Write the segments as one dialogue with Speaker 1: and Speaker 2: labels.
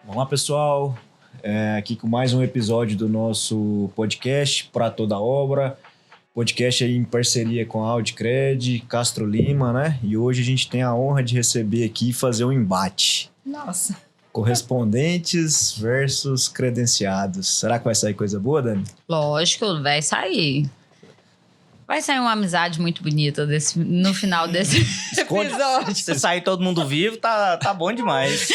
Speaker 1: Olá, pessoal. Aqui com mais um episódio do nosso podcast Pra Toda Obra. Podcast aí em parceria com a Audicred, Castro Lima, né? E hoje a gente tem a honra de receber aqui e fazer um embate.
Speaker 2: Nossa.
Speaker 1: Correspondentes versus credenciados. Será que vai sair coisa boa, Dani?
Speaker 2: Lógico, vai sair. Vai sair uma amizade muito bonita no final desse episódio.
Speaker 3: Se sair todo mundo vivo, tá bom demais.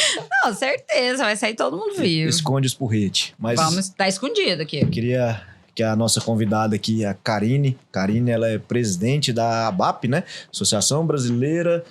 Speaker 2: Não, certeza, vai sair todo mundo vivo.
Speaker 1: Esconde os porrete. Mas
Speaker 2: Vamos estar escondido aqui.
Speaker 1: eu queria que a nossa convidada aqui, a Karine. Karine, ela é presidente da ABAP, né? Associação Brasileira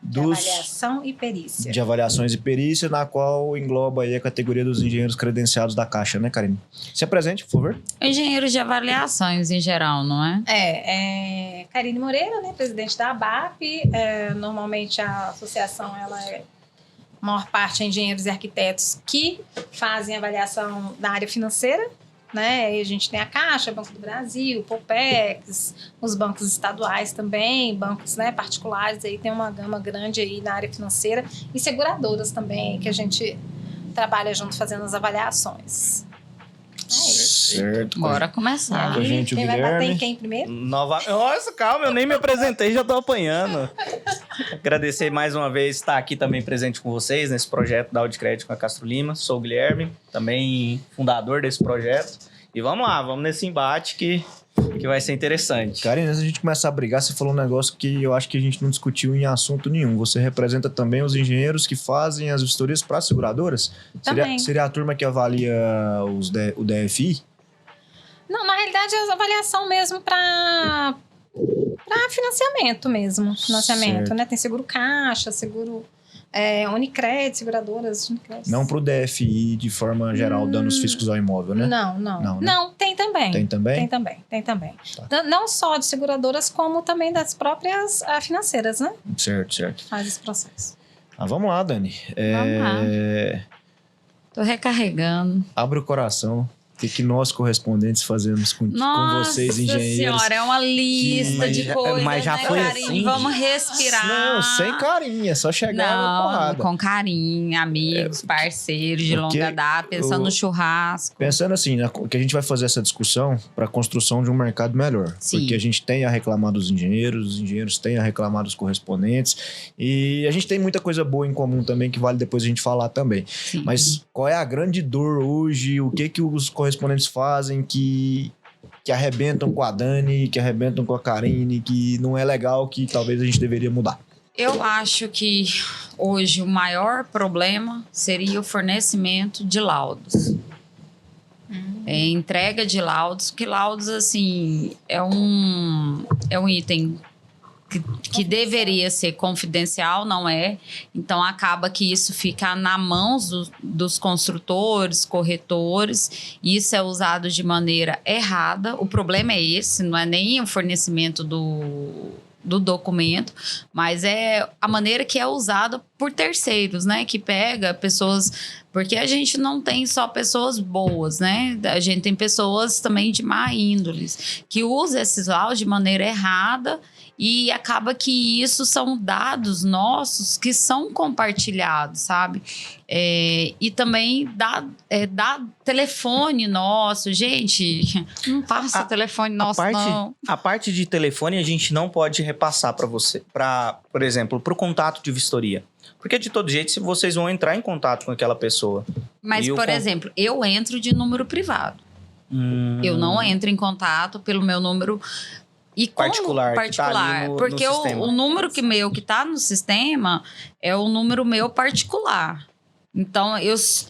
Speaker 4: De avaliação e perícia.
Speaker 1: de Avaliações e Perícia, na qual engloba aí a categoria dos engenheiros credenciados da Caixa, né, Karine? Se apresente, por favor.
Speaker 2: Engenheiros de avaliações em geral, não é?
Speaker 4: Karine Moreira, né, presidente da ABAP. Normalmente a associação, ela a maior parte é engenheiros e arquitetos que fazem avaliação na área financeira, né? E a gente tem a Caixa, Banco do Brasil, Polpex, os bancos estaduais também, bancos, né, particulares, aí tem uma gama grande aí na área financeira e seguradoras também, que a gente trabalha junto fazendo as avaliações.
Speaker 1: Certo.
Speaker 2: Bora começar.
Speaker 1: Com a gente, o
Speaker 4: Quem vai bater
Speaker 1: Guilherme.
Speaker 4: em quem primeiro?
Speaker 3: Nossa, calma, eu nem me apresentei, já tô apanhando. Agradecer mais uma vez estar aqui também presente com vocês nesse projeto da Audicred com a Castro Lima. Sou o Guilherme, também fundador desse projeto. E vamos lá, vamos nesse embate que vai ser interessante.
Speaker 1: Karine, antes da gente começar a brigar, você falou um negócio que eu acho que a gente não discutiu em assunto nenhum. Você representa também os engenheiros que fazem as vistorias para as seguradoras?
Speaker 4: Também.
Speaker 1: Seria a turma que avalia o DFI?
Speaker 4: Não, na realidade é a avaliação mesmo para financiamento mesmo. Financiamento,
Speaker 1: Certo.
Speaker 4: né? Tem seguro Caixa, seguro Unicred, seguradoras Unicred.
Speaker 1: Não para o DFI de forma geral, danos físicos ao imóvel, né?
Speaker 4: Não,
Speaker 1: Não, né?
Speaker 4: Não, tem também.
Speaker 1: Tem também?
Speaker 4: Tem também.
Speaker 1: Tá.
Speaker 4: Não só de seguradoras, como também das próprias financeiras, né?
Speaker 1: Certo.
Speaker 4: Faz esse processo.
Speaker 1: Vamos lá, Dani.
Speaker 2: Vamos lá. Tô recarregando.
Speaker 1: Abre o coração. O que nós, correspondentes, fazemos com vocês, engenheiros?
Speaker 2: Senhora, é uma lista de coisas,
Speaker 3: mas já
Speaker 2: né,
Speaker 3: foi
Speaker 2: Karine?
Speaker 3: assim?
Speaker 2: Vamos respirar.
Speaker 1: Não, sem carinho, é só chegar na
Speaker 2: Não,
Speaker 1: porrada.
Speaker 2: com carinho, amigos, parceiros de
Speaker 1: porque
Speaker 2: longa data, pensando no churrasco.
Speaker 1: Pensando assim, né, que a gente vai fazer essa discussão para a construção de um mercado melhor.
Speaker 2: Sim.
Speaker 1: Porque a gente tem a reclamar dos engenheiros, os engenheiros têm a reclamar dos correspondentes. E a gente tem muita coisa boa em comum também, que vale depois a gente falar também.
Speaker 2: Sim.
Speaker 1: Mas qual é a grande dor hoje? O que os correspondentes fazem que arrebentam com a Dani, que arrebentam com a Karine, que não é legal, que talvez a gente deveria mudar?
Speaker 2: Eu acho que hoje o maior problema seria o fornecimento de laudos. Entrega de laudos, que laudos, assim, é um item que deveria ser confidencial, não é? Então, acaba que isso fica na mão dos construtores, corretores, e isso é usado de maneira errada. O problema é esse, não é nem o fornecimento do documento, mas é a maneira que é usada por terceiros, né? Que pega pessoas... Porque a gente não tem só pessoas boas, né? A gente tem pessoas também de má índole, que usam esses laudos de maneira errada e acaba que isso são dados nossos que são compartilhados, sabe? E também dá telefone nosso. Gente, não passa telefone nosso, não.
Speaker 3: A parte de telefone a gente não pode repassar para você, por exemplo, para o contato de vistoria. Porque de todo jeito, se vocês vão entrar em contato com aquela pessoa.
Speaker 2: Mas,
Speaker 3: E
Speaker 2: por exemplo, eu entro de número privado. Eu não entro em contato pelo meu número... E como
Speaker 3: Particular, que tá ali no
Speaker 2: porque
Speaker 3: sistema.
Speaker 2: o número que tá no sistema é o número meu particular. Então,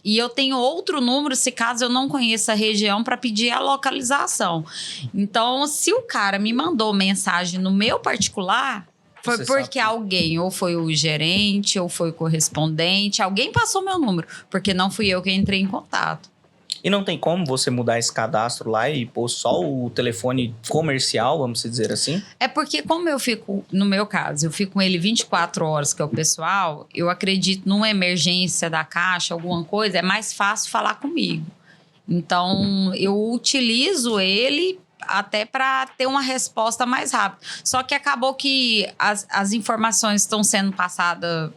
Speaker 2: eu tenho outro número, se caso eu não conheça a região, para pedir a localização. Então, se o cara me mandou mensagem no meu particular, foi
Speaker 3: Você
Speaker 2: porque
Speaker 3: sabe.
Speaker 2: alguém, ou foi o gerente, ou foi o correspondente, alguém passou meu número, porque não fui eu que entrei em contato.
Speaker 3: E não tem como você mudar esse cadastro lá e pôr só o telefone comercial, vamos dizer assim?
Speaker 2: É porque como eu fico, no meu caso, eu fico com ele 24 horas, que é o pessoal, eu acredito numa emergência da Caixa, alguma coisa, é mais fácil falar comigo. Então, eu utilizo ele até para ter uma resposta mais rápida. Só que acabou que as informações estão sendo passadas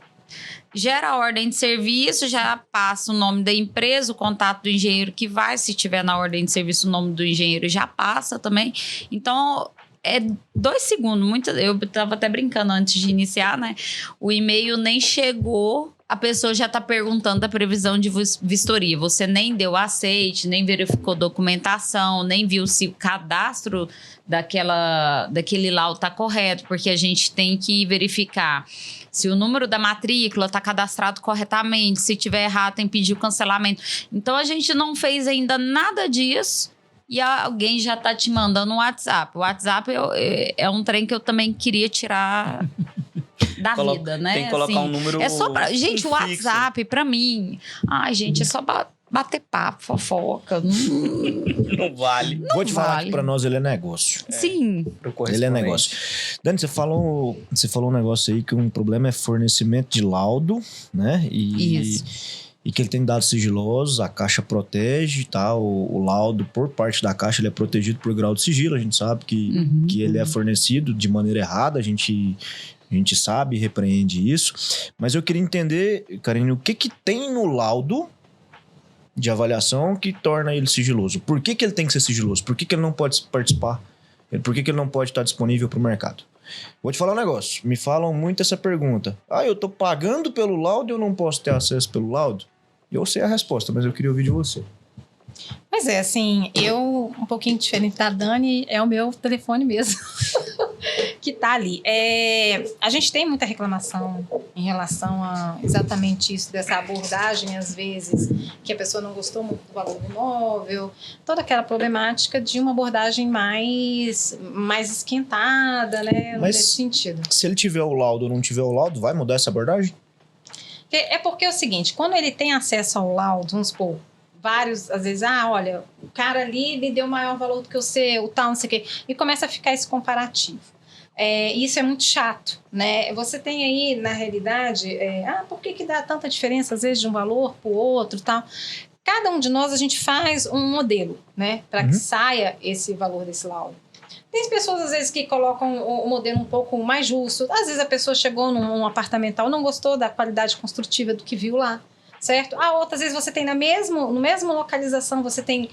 Speaker 2: gera a ordem de serviço, já passa o nome da empresa, o contato do engenheiro que vai, se tiver na ordem de serviço o nome do engenheiro já passa também. Então, é 2 segundos. Eu estava até brincando antes de iniciar, né? O e-mail nem chegou, a pessoa já está perguntando a previsão de vistoria. Você nem deu aceite, nem verificou documentação, nem viu se o cadastro daquele laudo está correto, porque a gente tem que verificar se o número da matrícula está cadastrado corretamente, se tiver errado tem que pedir o cancelamento. Então, a gente não fez ainda nada disso e alguém já está te mandando um WhatsApp. O WhatsApp é um trem que eu também queria tirar da vida, né?
Speaker 3: Tem que colocar um número
Speaker 2: É só pra... Gente, o
Speaker 3: fixo.
Speaker 2: WhatsApp, pra mim... Ai, gente, é só bater papo, fofoca.
Speaker 3: Não vale.
Speaker 1: Vou te falar
Speaker 2: vale.
Speaker 1: que pra nós ele é negócio.
Speaker 2: Sim.
Speaker 3: Pro
Speaker 1: Ele é
Speaker 3: correspondente.
Speaker 1: negócio. Dani, você falou um negócio aí que um problema é fornecimento de laudo, né? E que ele tem dados sigilosos, a Caixa protege, tá? O laudo, por parte da Caixa, ele é protegido por grau de sigilo. A gente sabe que ele é fornecido de maneira errada, a gente sabe e repreende isso. Mas eu queria entender, Karine, o que tem no laudo de avaliação que torna ele sigiloso? Por que ele tem que ser sigiloso? Por que ele não pode participar? Por que ele não pode estar disponível para o mercado? Vou te falar um negócio. Me falam muito essa pergunta. Eu tô pagando pelo laudo e eu não posso ter acesso pelo laudo? Eu sei a resposta, mas eu queria ouvir de você.
Speaker 4: Pois é, assim, eu, um pouquinho diferente da Dani, é o meu telefone mesmo que tá ali. A gente tem muita reclamação em relação a exatamente isso, dessa abordagem, às vezes, que a pessoa não gostou muito do valor do imóvel, toda aquela problemática de uma abordagem mais esquentada, né,
Speaker 1: Mas
Speaker 4: nesse sentido.
Speaker 1: se ele tiver o laudo ou não tiver o laudo, vai mudar essa abordagem?
Speaker 4: É porque é o seguinte, quando ele tem acesso ao laudo, vamos supor, vários, às vezes, olha, o cara ali me deu maior valor do que o seu, tal, não sei o quê, e começa a ficar esse comparativo. Isso é muito chato, né? Você tem aí, na realidade, por que dá tanta diferença, às vezes, de um valor para o outro, tal? Cada um de nós, a gente faz um modelo, né? Para que saia esse valor desse laudo. Tem pessoas, às vezes, que colocam o modelo um pouco mais justo. Às vezes, a pessoa chegou num apartamental, não gostou da qualidade construtiva do que viu lá, certo? Outras vezes, você tem na mesma localização, você tem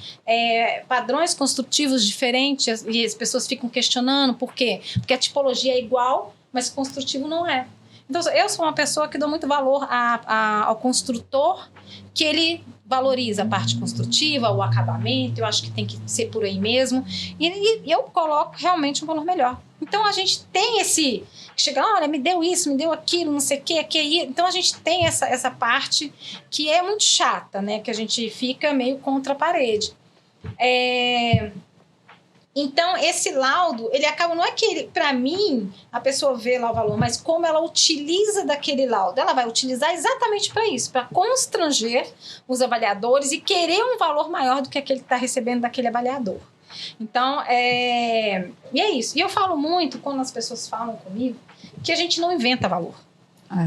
Speaker 4: padrões construtivos diferentes e as pessoas ficam questionando por quê? Porque a tipologia é igual, mas o construtivo não é. Então, eu sou uma pessoa que dou muito valor ao construtor, que ele valoriza a parte construtiva, o acabamento, eu acho que tem que ser por aí mesmo, e eu coloco realmente um valor melhor. Então, a gente tem esse... Chega, olha, me deu isso, me deu aquilo, não sei o quê, então a gente tem essa parte que é muito chata, né? Que a gente fica meio contra a parede. Então, esse laudo, ele acaba, não é que ele, para mim, a pessoa vê lá o valor, mas como ela utiliza daquele laudo. Ela vai utilizar exatamente para isso, para constranger os avaliadores e querer um valor maior do que aquele que está recebendo daquele avaliador. Então, e é isso. E eu falo muito, quando as pessoas falam comigo, que a gente não inventa valor.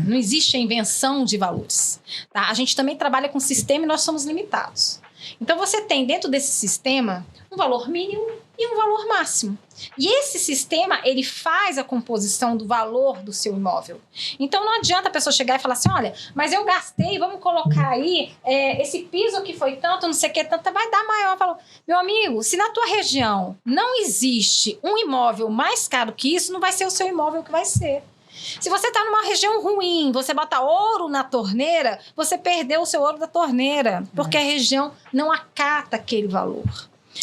Speaker 4: Não existe a invenção de valores. Tá? A gente também trabalha com sistema e nós somos limitados. Então, você tem dentro desse sistema um valor mínimo e um valor máximo. E esse sistema, ele faz a composição do valor do seu imóvel. Então, não adianta a pessoa chegar e falar assim, olha, mas eu gastei, vamos colocar aí, esse piso que foi tanto, não sei o que, tanto, vai dar maior valor. Meu amigo, se na tua região não existe um imóvel mais caro que isso, não vai ser o seu imóvel que vai ser. Se você está numa região ruim, você bota ouro na torneira, você perdeu o seu ouro da torneira, porque a região não acata aquele valor.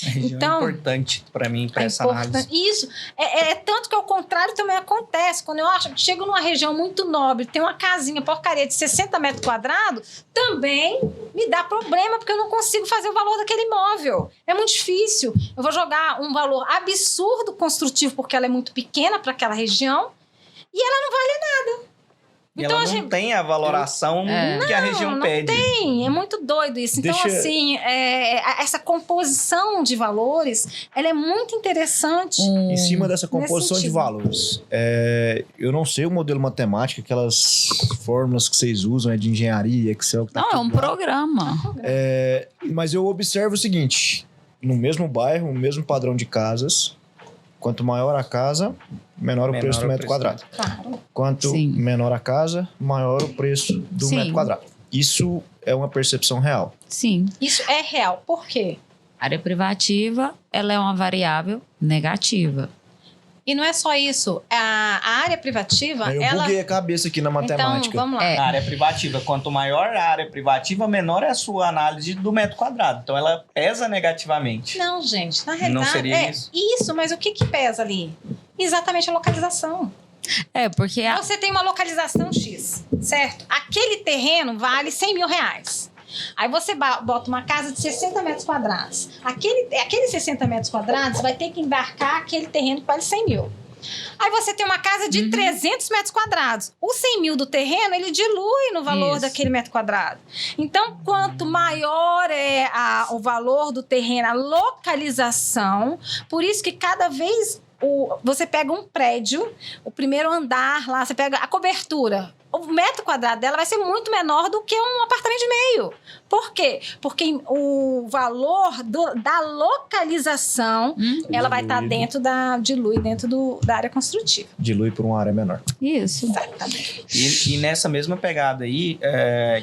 Speaker 3: A região é importante para mim, para essa análise.
Speaker 4: Isso. Tanto que ao contrário também acontece. Quando eu chego numa região muito nobre, tem uma casinha porcaria de 60 metros quadrados, também me dá problema, porque eu não consigo fazer o valor daquele imóvel. É muito difícil. Eu vou jogar um valor absurdo construtivo, porque ela é muito pequena para aquela região, e ela não vale nada.
Speaker 3: E
Speaker 4: então,
Speaker 3: ela não tem a valoração que a região pede.
Speaker 4: Não tem, é muito doido isso. Então, assim, essa composição de valores, ela é muito interessante.
Speaker 1: Em cima dessa composição de valores, eu não sei o modelo matemático, aquelas fórmulas que vocês usam, de engenharia, Excel.
Speaker 2: Não, é um programa.
Speaker 1: Mas eu observo o seguinte, no mesmo bairro, no mesmo padrão de casas, Quanto maior a casa, menor o preço do metro quadrado.
Speaker 4: Claro.
Speaker 1: Quanto
Speaker 2: Sim.
Speaker 1: menor a casa, maior o preço do
Speaker 2: Sim.
Speaker 1: metro quadrado. Isso é uma percepção real.
Speaker 2: Sim.
Speaker 4: Isso é real. Por quê?
Speaker 2: Área privativa, ela é uma variável negativa.
Speaker 4: E não é só isso. A área privativa,
Speaker 1: Eu
Speaker 4: ela...
Speaker 1: buguei a cabeça aqui na matemática.
Speaker 4: Então, vamos lá.
Speaker 2: É.
Speaker 3: A área privativa, quanto maior a área privativa, menor é a sua análise do metro quadrado. Então ela pesa negativamente.
Speaker 4: Não, gente, na realidade...
Speaker 3: Não seria isso?
Speaker 4: Isso, mas o que pesa ali? Exatamente a localização.
Speaker 2: É, porque
Speaker 4: Você tem uma localização X, certo? Aquele terreno vale 100 mil reais. Aí você bota uma casa de 60 metros quadrados. Aqueles 60 metros quadrados vai ter que embarcar aquele terreno que vale 100 mil. Aí você tem uma casa de 300 metros quadrados. O 100 mil do terreno, ele dilui no valor
Speaker 2: Isso.
Speaker 4: daquele metro quadrado. Então, quanto maior é o valor do terreno, a localização, por isso que cada vez você pega um prédio, o primeiro andar lá, você pega a cobertura. O metro quadrado dela vai ser muito menor do que um apartamento de meio. Por quê? Porque o valor da localização, ela vai estar dilui dentro da área construtiva.
Speaker 1: Dilui por uma área menor.
Speaker 2: isso.
Speaker 4: Exatamente.
Speaker 3: E nessa mesma pegada aí,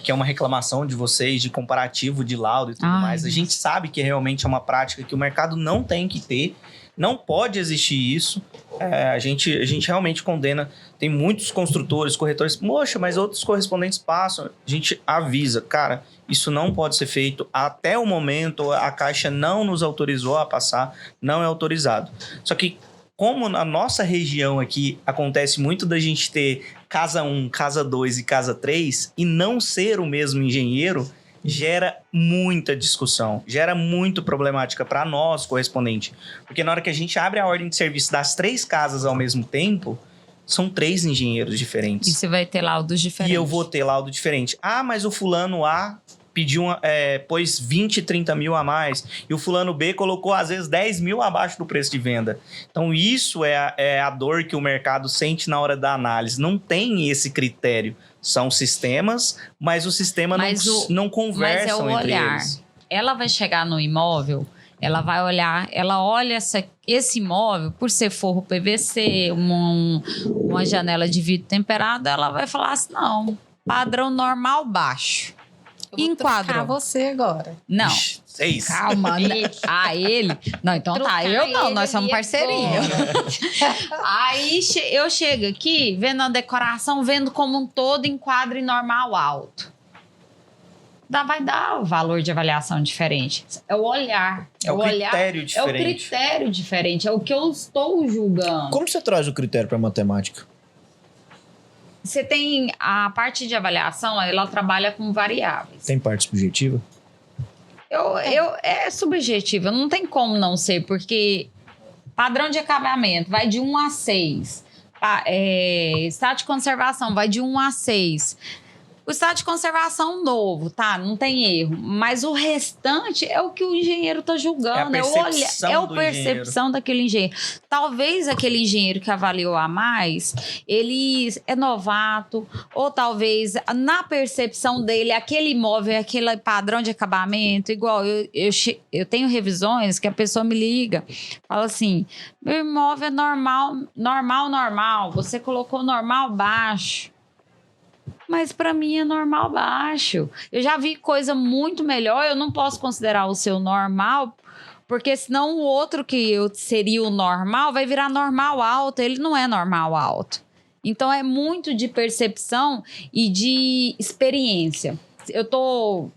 Speaker 3: que é uma reclamação de vocês, de comparativo de laudo e tudo
Speaker 2: Ai.
Speaker 3: mais, a gente sabe que realmente é uma prática que o mercado não tem que ter, não pode existir isso. A gente realmente condena. Tem muitos construtores, corretores, poxa, mas outros correspondentes passam. A gente avisa, cara, isso não pode ser feito. Até o momento, a Caixa não nos autorizou a passar, não é autorizado. Só que, como na nossa região aqui acontece muito da gente ter casa 1, casa 2 e casa 3 e não ser o mesmo engenheiro, gera muita discussão, gera muito problemática para nós, correspondente. Porque na hora que a gente abre a ordem de serviço das 3 casas ao mesmo tempo, são 3 engenheiros diferentes.
Speaker 2: E você vai ter laudos diferentes.
Speaker 3: E eu vou ter laudo diferente. Ah, mas o fulano A pediu pôs 20, 30 mil a mais. E o fulano B colocou, às vezes, 10 mil abaixo do preço de venda. Então, isso é a dor que o mercado sente na hora da análise. Não tem esse critério. São sistemas, mas o sistema não conversam
Speaker 2: mas é o
Speaker 3: entre
Speaker 2: olhar.
Speaker 3: eles.
Speaker 2: Ela vai chegar no imóvel, ela vai olhar, ela olha esse imóvel, por ser forro PVC, uma janela de vidro temperado, ela vai falar assim, não, padrão normal baixo. Enquadro.
Speaker 4: Trocar você agora.
Speaker 2: Não.
Speaker 3: Ixi, 6.
Speaker 2: Calma, ele? Não, então
Speaker 4: Trocar
Speaker 2: tá, eu não,
Speaker 4: ele
Speaker 2: nós somos
Speaker 4: ali
Speaker 2: parceirinha. Aí eu chego aqui, vendo a decoração, vendo como um todo enquadro em normal alto. Vai dar o valor de avaliação diferente. É o olhar.
Speaker 3: É o critério diferente.
Speaker 2: É o critério diferente, é o que eu estou julgando.
Speaker 1: Como você traz o critério para matemática?
Speaker 2: Você tem a parte de avaliação, ela trabalha com variáveis.
Speaker 1: Tem parte subjetiva?
Speaker 2: É subjetivo, não tem como não ser, porque padrão de acabamento vai de 1 a 6. Estado de conservação vai de 1 a 6. O estado de conservação novo, tá? Não tem erro. Mas o restante é o que o engenheiro está julgando. É a percepção daquele engenheiro. Talvez aquele engenheiro que avaliou a mais, ele é novato, ou talvez na percepção dele, aquele imóvel, aquele padrão de acabamento, igual eu tenho revisões que a pessoa me liga, fala assim, meu imóvel é normal, você colocou normal baixo. Mas para mim é normal baixo. Eu já vi coisa muito melhor, eu não posso considerar o seu normal, porque senão o outro que seria o normal vai virar normal alto, ele não é normal alto. Então é muito de percepção e de experiência. Eu tô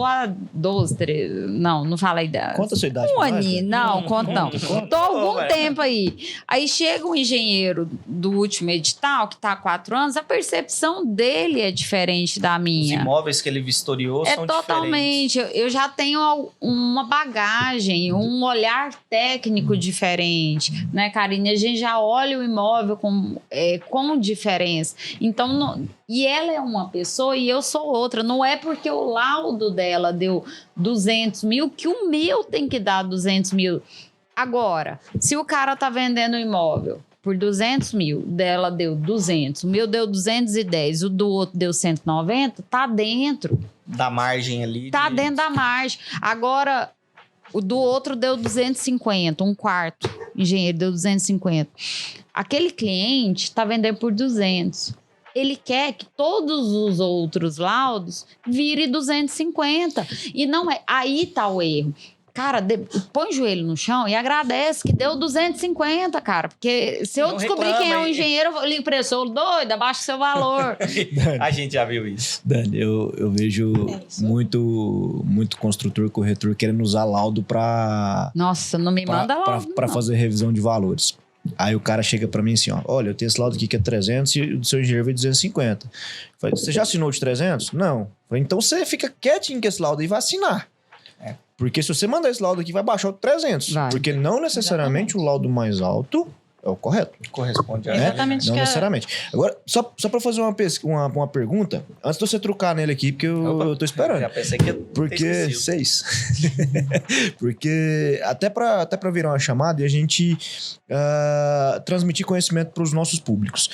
Speaker 2: há 12, 13... Não fala a idade.
Speaker 1: Conta a sua idade.
Speaker 2: Um aninho, não, conta não. Tô há algum tempo aí. Aí chega um engenheiro do último edital, que tá há 4 anos, a percepção dele é diferente da minha.
Speaker 3: Os imóveis que ele vistoriou são
Speaker 2: totalmente.
Speaker 3: diferentes.
Speaker 2: Eu já tenho uma bagagem, um olhar técnico diferente, né, Karine? A gente já olha o imóvel com diferença. Então, e ela é uma pessoa e eu sou outra. Não é porque o laudo dela deu 200 mil que o meu tem que dar 200 mil. Agora, se o cara tá vendendo o imóvel por 200 mil, dela deu 200, o meu deu 210, o do outro deu 190, tá dentro.
Speaker 3: Da margem ali.
Speaker 2: Tá dentro da margem. Agora, O do outro deu 250, um quarto engenheiro deu 250. Aquele cliente está vendendo por 200. Ele quer que todos os outros laudos virem 250. E não é. Aí tá o erro. Cara, põe o joelho no chão e agradece que deu 250, cara. Porque se eu
Speaker 3: Não
Speaker 2: descobrir
Speaker 3: reclama,
Speaker 2: quem é o
Speaker 3: hein?
Speaker 2: engenheiro, eu ligo pra ele, sou doido, abaixa o seu valor.
Speaker 3: A gente já viu isso.
Speaker 1: Dani, eu vejo
Speaker 4: isso.
Speaker 1: muito construtor, corretor querendo usar laudo para
Speaker 2: Nossa, não me manda lá.
Speaker 1: para fazer revisão de valores. Aí o cara chega para mim assim, ó, olha, eu tenho esse laudo aqui que é 300 e o do seu engenheiro veio 250. Eu falei, você já assinou de 300? Não. Eu falei, então você fica quietinho com esse laudo e vai assinar. Porque se você mandar esse laudo aqui, vai baixar o 300.
Speaker 2: Vai.
Speaker 1: Porque não necessariamente o laudo mais alto é o correto.
Speaker 3: Corresponde a
Speaker 4: Exatamente.
Speaker 1: Não
Speaker 4: que
Speaker 1: necessariamente. Agora, só para fazer uma pergunta, antes de você trucar nele aqui, porque eu tô esperando.
Speaker 3: Já pensei que eu
Speaker 1: Porque 6. Porque até para virar uma chamada e a gente transmitir conhecimento para os nossos públicos.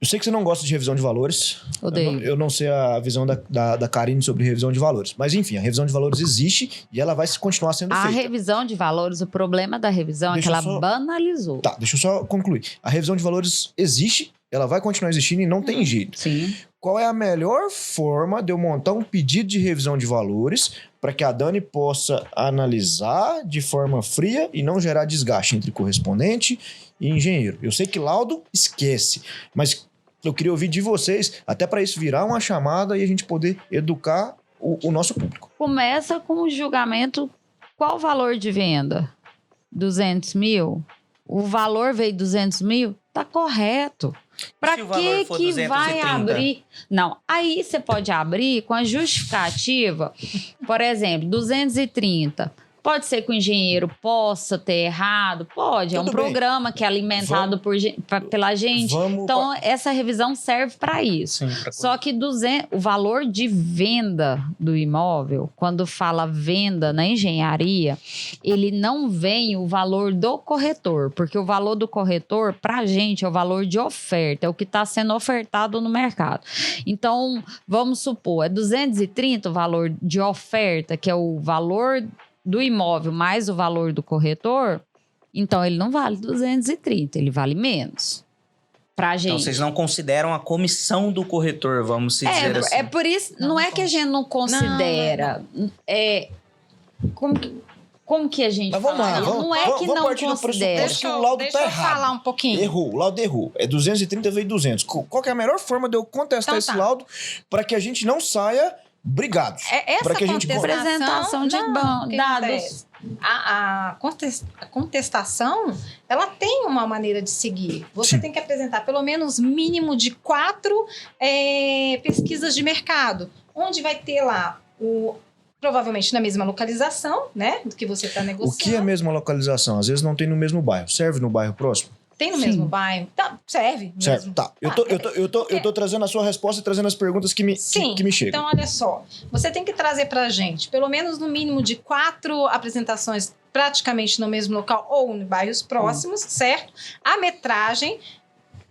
Speaker 1: Eu sei que você não gosta de revisão de valores.
Speaker 2: Odeio.
Speaker 1: Eu não sei a visão da Karine sobre revisão de valores. Mas enfim, a revisão de valores existe e ela vai continuar sendo
Speaker 2: A
Speaker 1: feita.
Speaker 2: revisão de valores, o problema da revisão
Speaker 1: Deixa
Speaker 2: é que
Speaker 1: eu
Speaker 2: ela
Speaker 1: só-
Speaker 2: banalizou.
Speaker 1: Tá, deixa eu só concluir. A revisão de valores existe, ela vai continuar existindo e não tem jeito.
Speaker 2: Sim.
Speaker 1: Qual é a melhor forma de eu montar um pedido de revisão de valores para que a Dani possa analisar de forma fria e não gerar desgaste entre correspondente e engenheiro? Eu sei que laudo esquece, mas eu queria ouvir de vocês, até para isso virar uma chamada e a gente poder educar o nosso público.
Speaker 2: Começa com o julgamento. Qual o valor de venda? 200 mil? O valor veio 200 mil? Tá correto. Para
Speaker 3: Se o valor
Speaker 2: que
Speaker 3: for
Speaker 2: que
Speaker 3: 230?
Speaker 2: vai abrir? Não, aí você pode abrir com a justificativa, por exemplo, 230. Pode ser que o engenheiro possa ter errado? Pode, é um
Speaker 1: Tudo bem.
Speaker 2: programa que é alimentado pela gente.
Speaker 1: Vamos
Speaker 2: Então, essa revisão serve para isso.
Speaker 3: Sim, pra
Speaker 2: Só que o valor de venda do imóvel, quando fala venda na engenharia, ele não vem o valor do corretor, porque o valor do corretor, para a gente, é o valor de oferta, é o que está sendo ofertado no mercado. Então, vamos supor, é 230 o valor de oferta, que é o valor do imóvel mais o valor do corretor, então ele não vale 230, ele vale menos. Pra gente.
Speaker 3: Então vocês não consideram a comissão do corretor, vamos se dizer assim.
Speaker 2: É por isso, não é que a gente não considera. Como que a gente
Speaker 1: Mas vamos
Speaker 2: fala?
Speaker 1: lá,
Speaker 2: Não é que
Speaker 1: vamos
Speaker 2: não
Speaker 1: partir do
Speaker 2: considera.
Speaker 1: pressuposto que o laudo
Speaker 4: Deixa
Speaker 1: tá
Speaker 4: eu
Speaker 1: errado.
Speaker 4: falar um pouquinho.
Speaker 1: Errou, o laudo errou. É 230, veio 200. Qual que é a melhor forma de eu contestar
Speaker 4: Então
Speaker 1: esse
Speaker 4: tá.
Speaker 1: laudo para que a gente não saia brigados?
Speaker 4: Essa
Speaker 1: Pra que a gente
Speaker 2: Apresentação de
Speaker 4: o que
Speaker 2: dados.
Speaker 4: acontece? A contestação, ela tem uma maneira de seguir. Você
Speaker 1: Sim.
Speaker 4: tem que apresentar pelo menos mínimo de 4 pesquisas de mercado, onde vai ter lá provavelmente na mesma localização, né, do que você está
Speaker 1: O
Speaker 4: negociando.
Speaker 1: que é a mesma localização? Às vezes não tem no mesmo bairro. Serve no bairro próximo?
Speaker 4: Tem no
Speaker 2: Sim.
Speaker 4: mesmo bairro? Tá, serve
Speaker 1: Certo,
Speaker 4: mesmo.
Speaker 1: tá. Eu
Speaker 4: Porque-
Speaker 1: tô trazendo a sua resposta e trazendo as perguntas que me chegam.
Speaker 4: Então, olha só. Você tem que trazer pra gente, pelo menos no mínimo de 4 apresentações praticamente no mesmo local ou em bairros próximos, certo? A metragem,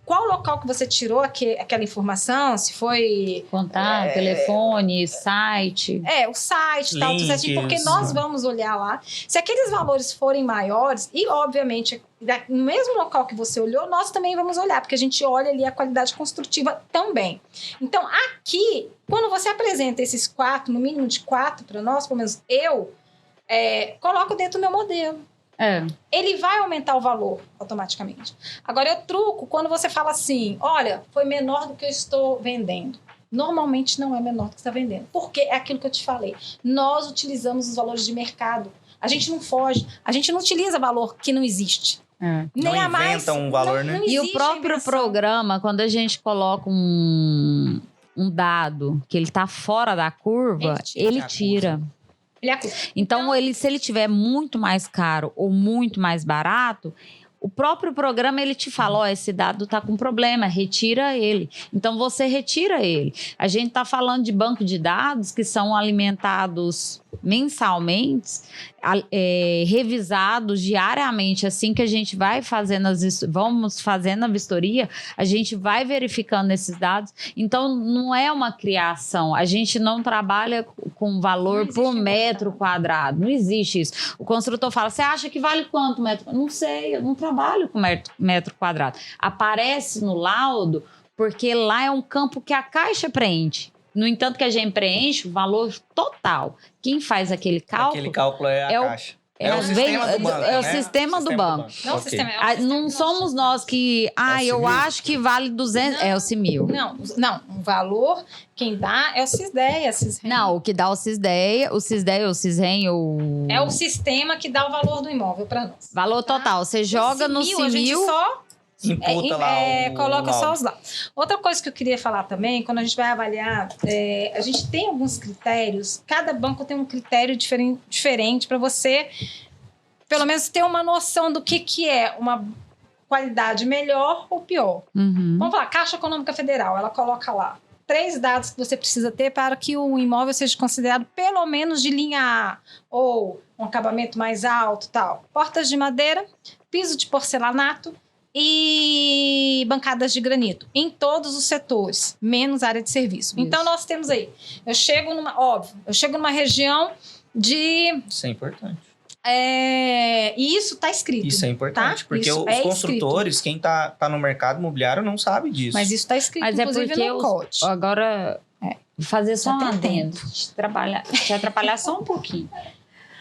Speaker 4: qual local que você tirou aquela informação, se foi...
Speaker 2: Contato, telefone, site.
Speaker 4: o site, tal, tudo assim, porque
Speaker 3: Links.
Speaker 4: nós vamos olhar lá. Se aqueles valores forem maiores, e obviamente no mesmo local que você olhou, nós também vamos olhar, porque a gente olha ali a qualidade construtiva também. Então, aqui, quando você apresenta esses 4, no mínimo de 4 para nós, pelo menos eu, coloco dentro do meu modelo. Ele vai aumentar o valor automaticamente. Agora, eu truco quando você fala assim, olha, foi menor do que eu estou vendendo. Normalmente não é menor do que você está vendendo. Porque é aquilo que eu te falei. Nós utilizamos os valores de mercado. A gente não foge. A gente não utiliza valor que não existe. Nem a mais.
Speaker 3: inventa um valor, né?
Speaker 4: Não
Speaker 2: E o
Speaker 4: existe
Speaker 2: próprio
Speaker 4: invenção.
Speaker 2: programa, quando a gente coloca um dado que ele está fora da curva, ele tira.
Speaker 4: Ele acusa.
Speaker 2: Então, se ele tiver muito mais caro ou muito mais barato, o próprio programa ele te fala, ó, esse dado tá com problema, retira ele. Então, você retira ele. A gente tá falando de banco de dados que são alimentados mensalmente, revisados diariamente. Assim que a gente vai fazendo vamos fazendo a vistoria, a gente vai verificando esses dados. Então, não é uma criação. A gente não trabalha com valor por metro quadrado. Não existe isso. O construtor fala, você acha que vale quanto metro? Não sei, eu não trabalho com metro quadrado. Aparece no laudo porque lá é um campo que a Caixa preenche. No entanto, que a gente preenche o valor total. Quem faz aquele cálculo...
Speaker 3: Aquele cálculo é a Caixa.
Speaker 2: É o sistema do banco. É o sistema do banco.
Speaker 4: Não,
Speaker 3: Ok.
Speaker 4: não
Speaker 2: somos nós que... eu acho que vale 200... É o CIMIL.
Speaker 4: Não, o valor quem dá é o CISDEA.
Speaker 2: Não, o que dá o CISDEA, o CISREM,
Speaker 4: é o sistema que dá o valor do imóvel para nós.
Speaker 2: Valor total. Você joga no CIMIL...
Speaker 4: A gente só
Speaker 3: imputa lá
Speaker 4: coloca só os lados. Outra coisa que eu queria falar também, quando a gente vai avaliar, a gente tem alguns critérios, cada banco tem um critério diferente para você, pelo menos, ter uma noção do que é uma qualidade melhor ou pior.
Speaker 2: Uhum.
Speaker 4: Vamos falar, Caixa Econômica Federal, ela coloca lá 3 dados que você precisa ter para que o imóvel seja considerado pelo menos de linha A, ou um acabamento mais alto, tal. Portas de madeira, piso de porcelanato, e bancadas de granito, em todos os setores, menos área de serviço.
Speaker 2: Isso.
Speaker 4: Então, nós temos aí, eu chego numa região de...
Speaker 3: Isso é importante.
Speaker 4: E isso está escrito.
Speaker 3: Isso é importante,
Speaker 4: tá?
Speaker 3: porque
Speaker 4: Isso
Speaker 3: os construtores, quem tá no mercado imobiliário não sabe disso.
Speaker 4: Mas isso está escrito,
Speaker 2: Mas é
Speaker 4: inclusive,
Speaker 2: porque
Speaker 4: no código.
Speaker 2: Agora, vou fazer só um
Speaker 4: Já tem
Speaker 2: adendo, te atrapalhar só um pouquinho.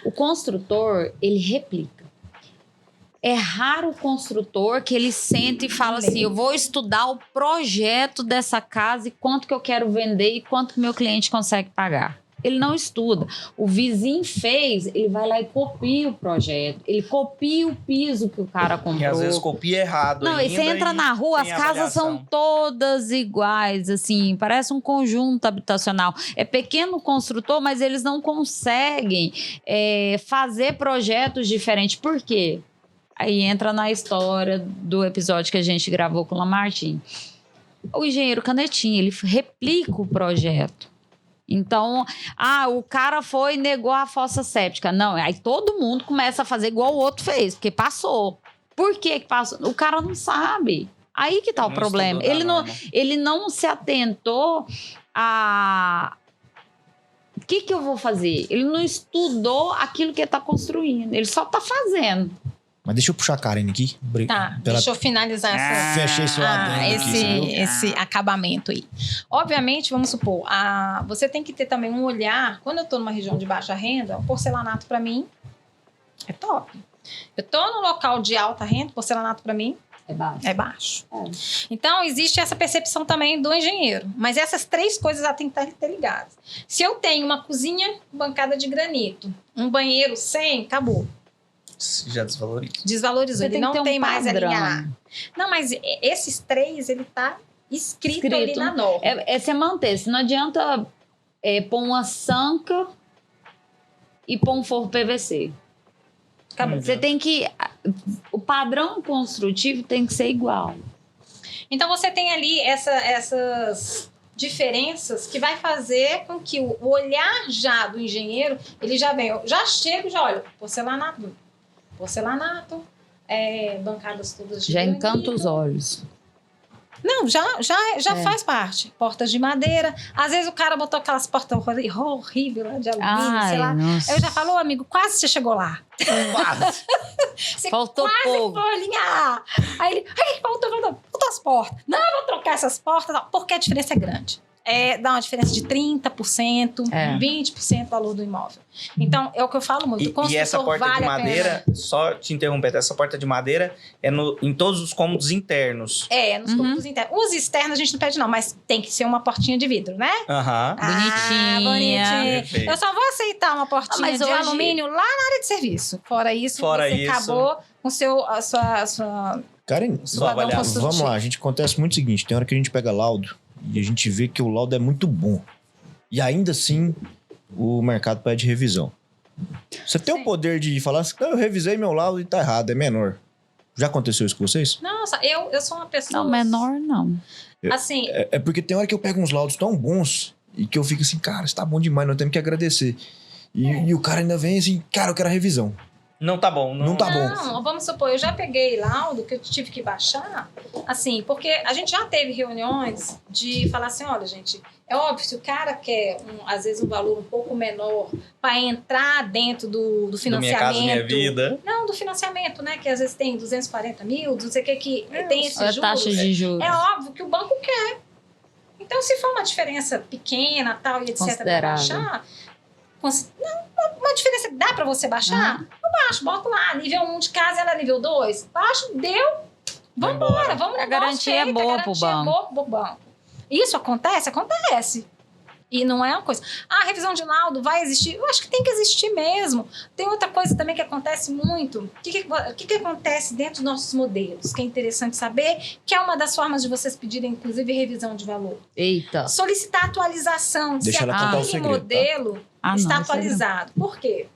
Speaker 2: O construtor, ele replica. É raro o construtor que ele senta e fala assim, eu vou estudar o projeto dessa casa e quanto que eu quero vender e quanto que meu cliente consegue pagar. Ele não estuda. O vizinho fez, ele vai lá e copia o projeto. Ele copia o piso que o cara comprou.
Speaker 3: E às vezes copia errado.
Speaker 2: Não, e você entra na rua, as casas são todas iguais, assim, parece um conjunto habitacional. É pequeno construtor, mas eles não conseguem fazer projetos diferentes. Por quê? Aí entra na história do episódio que a gente gravou com o Lamartine. O engenheiro Canetinha, ele replica o projeto. Então, o cara foi e negou a fossa séptica. Não, aí todo mundo começa a fazer igual o outro fez, porque passou. Por que passou? O cara não sabe. Aí que tá o problema. Ele não se atentou a... O que eu vou fazer? Ele não estudou aquilo que ele tá construindo. Ele só tá fazendo.
Speaker 1: Mas deixa eu puxar a Karen aqui.
Speaker 4: Tá, deixa eu finalizar
Speaker 1: Fechei seu adendo aqui.
Speaker 4: Esse acabamento aí. Obviamente, vamos supor, você tem que ter também um olhar. Quando eu tô numa região de baixa renda, o porcelanato para mim é top. Eu tô num local de alta renda, porcelanato para mim é baixo. Então, existe essa percepção também do engenheiro. Mas essas 3 coisas têm que estar interligadas. Se eu tenho uma cozinha bancada de granito, um banheiro sem, acabou.
Speaker 3: Já desvaloriza.
Speaker 4: Desvalorizou. Ele não tem mais a linha A. Não, mas esses 3, ele tá escrito ali na norma.
Speaker 2: É você manter. Se não adianta pôr uma sanca e pôr um forro PVC.
Speaker 4: Acabou.
Speaker 2: Você tem que... O padrão construtivo tem que ser igual.
Speaker 4: Então, você tem ali essas diferenças que vai fazer com que o olhar já do engenheiro, ele já vem... Já chega e já olha, porcelanato, bancadas todas de
Speaker 2: já
Speaker 4: granito.
Speaker 2: encanta os olhos.
Speaker 4: Não, já faz parte. Portas de madeira. Às vezes o cara botou aquelas portas horríveis lá de alumínio, sei lá.
Speaker 2: Nossa.
Speaker 4: Eu já falou, amigo, quase você chegou lá.
Speaker 3: Quase.
Speaker 4: Você
Speaker 2: Faltou
Speaker 4: quase
Speaker 2: pouco.
Speaker 4: foi alinhar. Aí ele, faltou as portas. Não, eu vou trocar essas portas, não, porque a diferença é grande. Dá uma diferença de 30%, 20% do valor do imóvel. Então, é o que eu falo muito.
Speaker 3: E essa porta de madeira, só te interrompendo, essa porta de madeira é em todos os cômodos internos.
Speaker 4: Nos cômodos internos. Os externos a gente não pede não, mas tem que ser uma portinha de vidro, né?
Speaker 3: Aham.
Speaker 2: Bonitinha.
Speaker 3: Perfeito.
Speaker 4: Eu só vou aceitar uma portinha de alumínio lá na área de serviço. Fora isso, acabou com a sua
Speaker 1: Karen, vamos lá. Acontece muito o seguinte, tem hora que a gente pega laudo e a gente vê que o laudo é muito bom. E ainda assim, o mercado pede revisão. Você tem o poder de falar assim, eu revisei meu laudo e tá errado, é menor. Já aconteceu isso com vocês?
Speaker 4: Nossa, eu sou uma pessoa...
Speaker 2: Não, menor não.
Speaker 4: Assim...
Speaker 1: É porque tem hora que eu pego uns laudos tão bons e que eu fico assim, cara, isso tá bom demais, nós temos que agradecer. E o cara ainda vem assim, cara, eu quero a revisão.
Speaker 3: Não tá bom.
Speaker 1: Não tá bom.
Speaker 4: Não, vamos supor, eu já peguei laudo que eu tive que baixar, assim, porque a gente já teve reuniões de falar assim, olha, gente, é óbvio, se o cara quer, às vezes, um valor um pouco menor para entrar dentro do financiamento...
Speaker 3: Do Minha Casa Minha Vida.
Speaker 4: Não, do financiamento, né, que às vezes tem 240 mil, não sei o que tem esse
Speaker 2: A
Speaker 4: juros.
Speaker 2: taxa de juros.
Speaker 4: É óbvio que o banco quer. Então, se for uma diferença pequena, tal, e etc, para
Speaker 2: Considerável.
Speaker 4: baixar... Uma diferença que dá para você baixar, eu baixo, boto lá, nível 1 de casa, ela é nível 2, baixo, deu,
Speaker 3: Vai
Speaker 4: vambora,
Speaker 3: embora.
Speaker 4: vamos
Speaker 2: A
Speaker 4: no
Speaker 2: garantia é boa pro banco.
Speaker 4: boa pro banco. Isso acontece? Acontece. E não é uma coisa. A revisão de laudo vai existir? Eu acho que tem que existir mesmo. Tem outra coisa também que acontece muito. O que acontece dentro dos nossos modelos? Que é interessante saber, que é uma das formas de vocês pedirem, inclusive, revisão de valor.
Speaker 2: Eita.
Speaker 4: Solicitar atualização.
Speaker 1: Deixa
Speaker 4: se
Speaker 1: ela contar o
Speaker 4: aquele
Speaker 1: segredo, tá?
Speaker 4: modelo
Speaker 2: Ah,
Speaker 4: está
Speaker 2: não, isso aí não.
Speaker 4: atualizado. Por quê?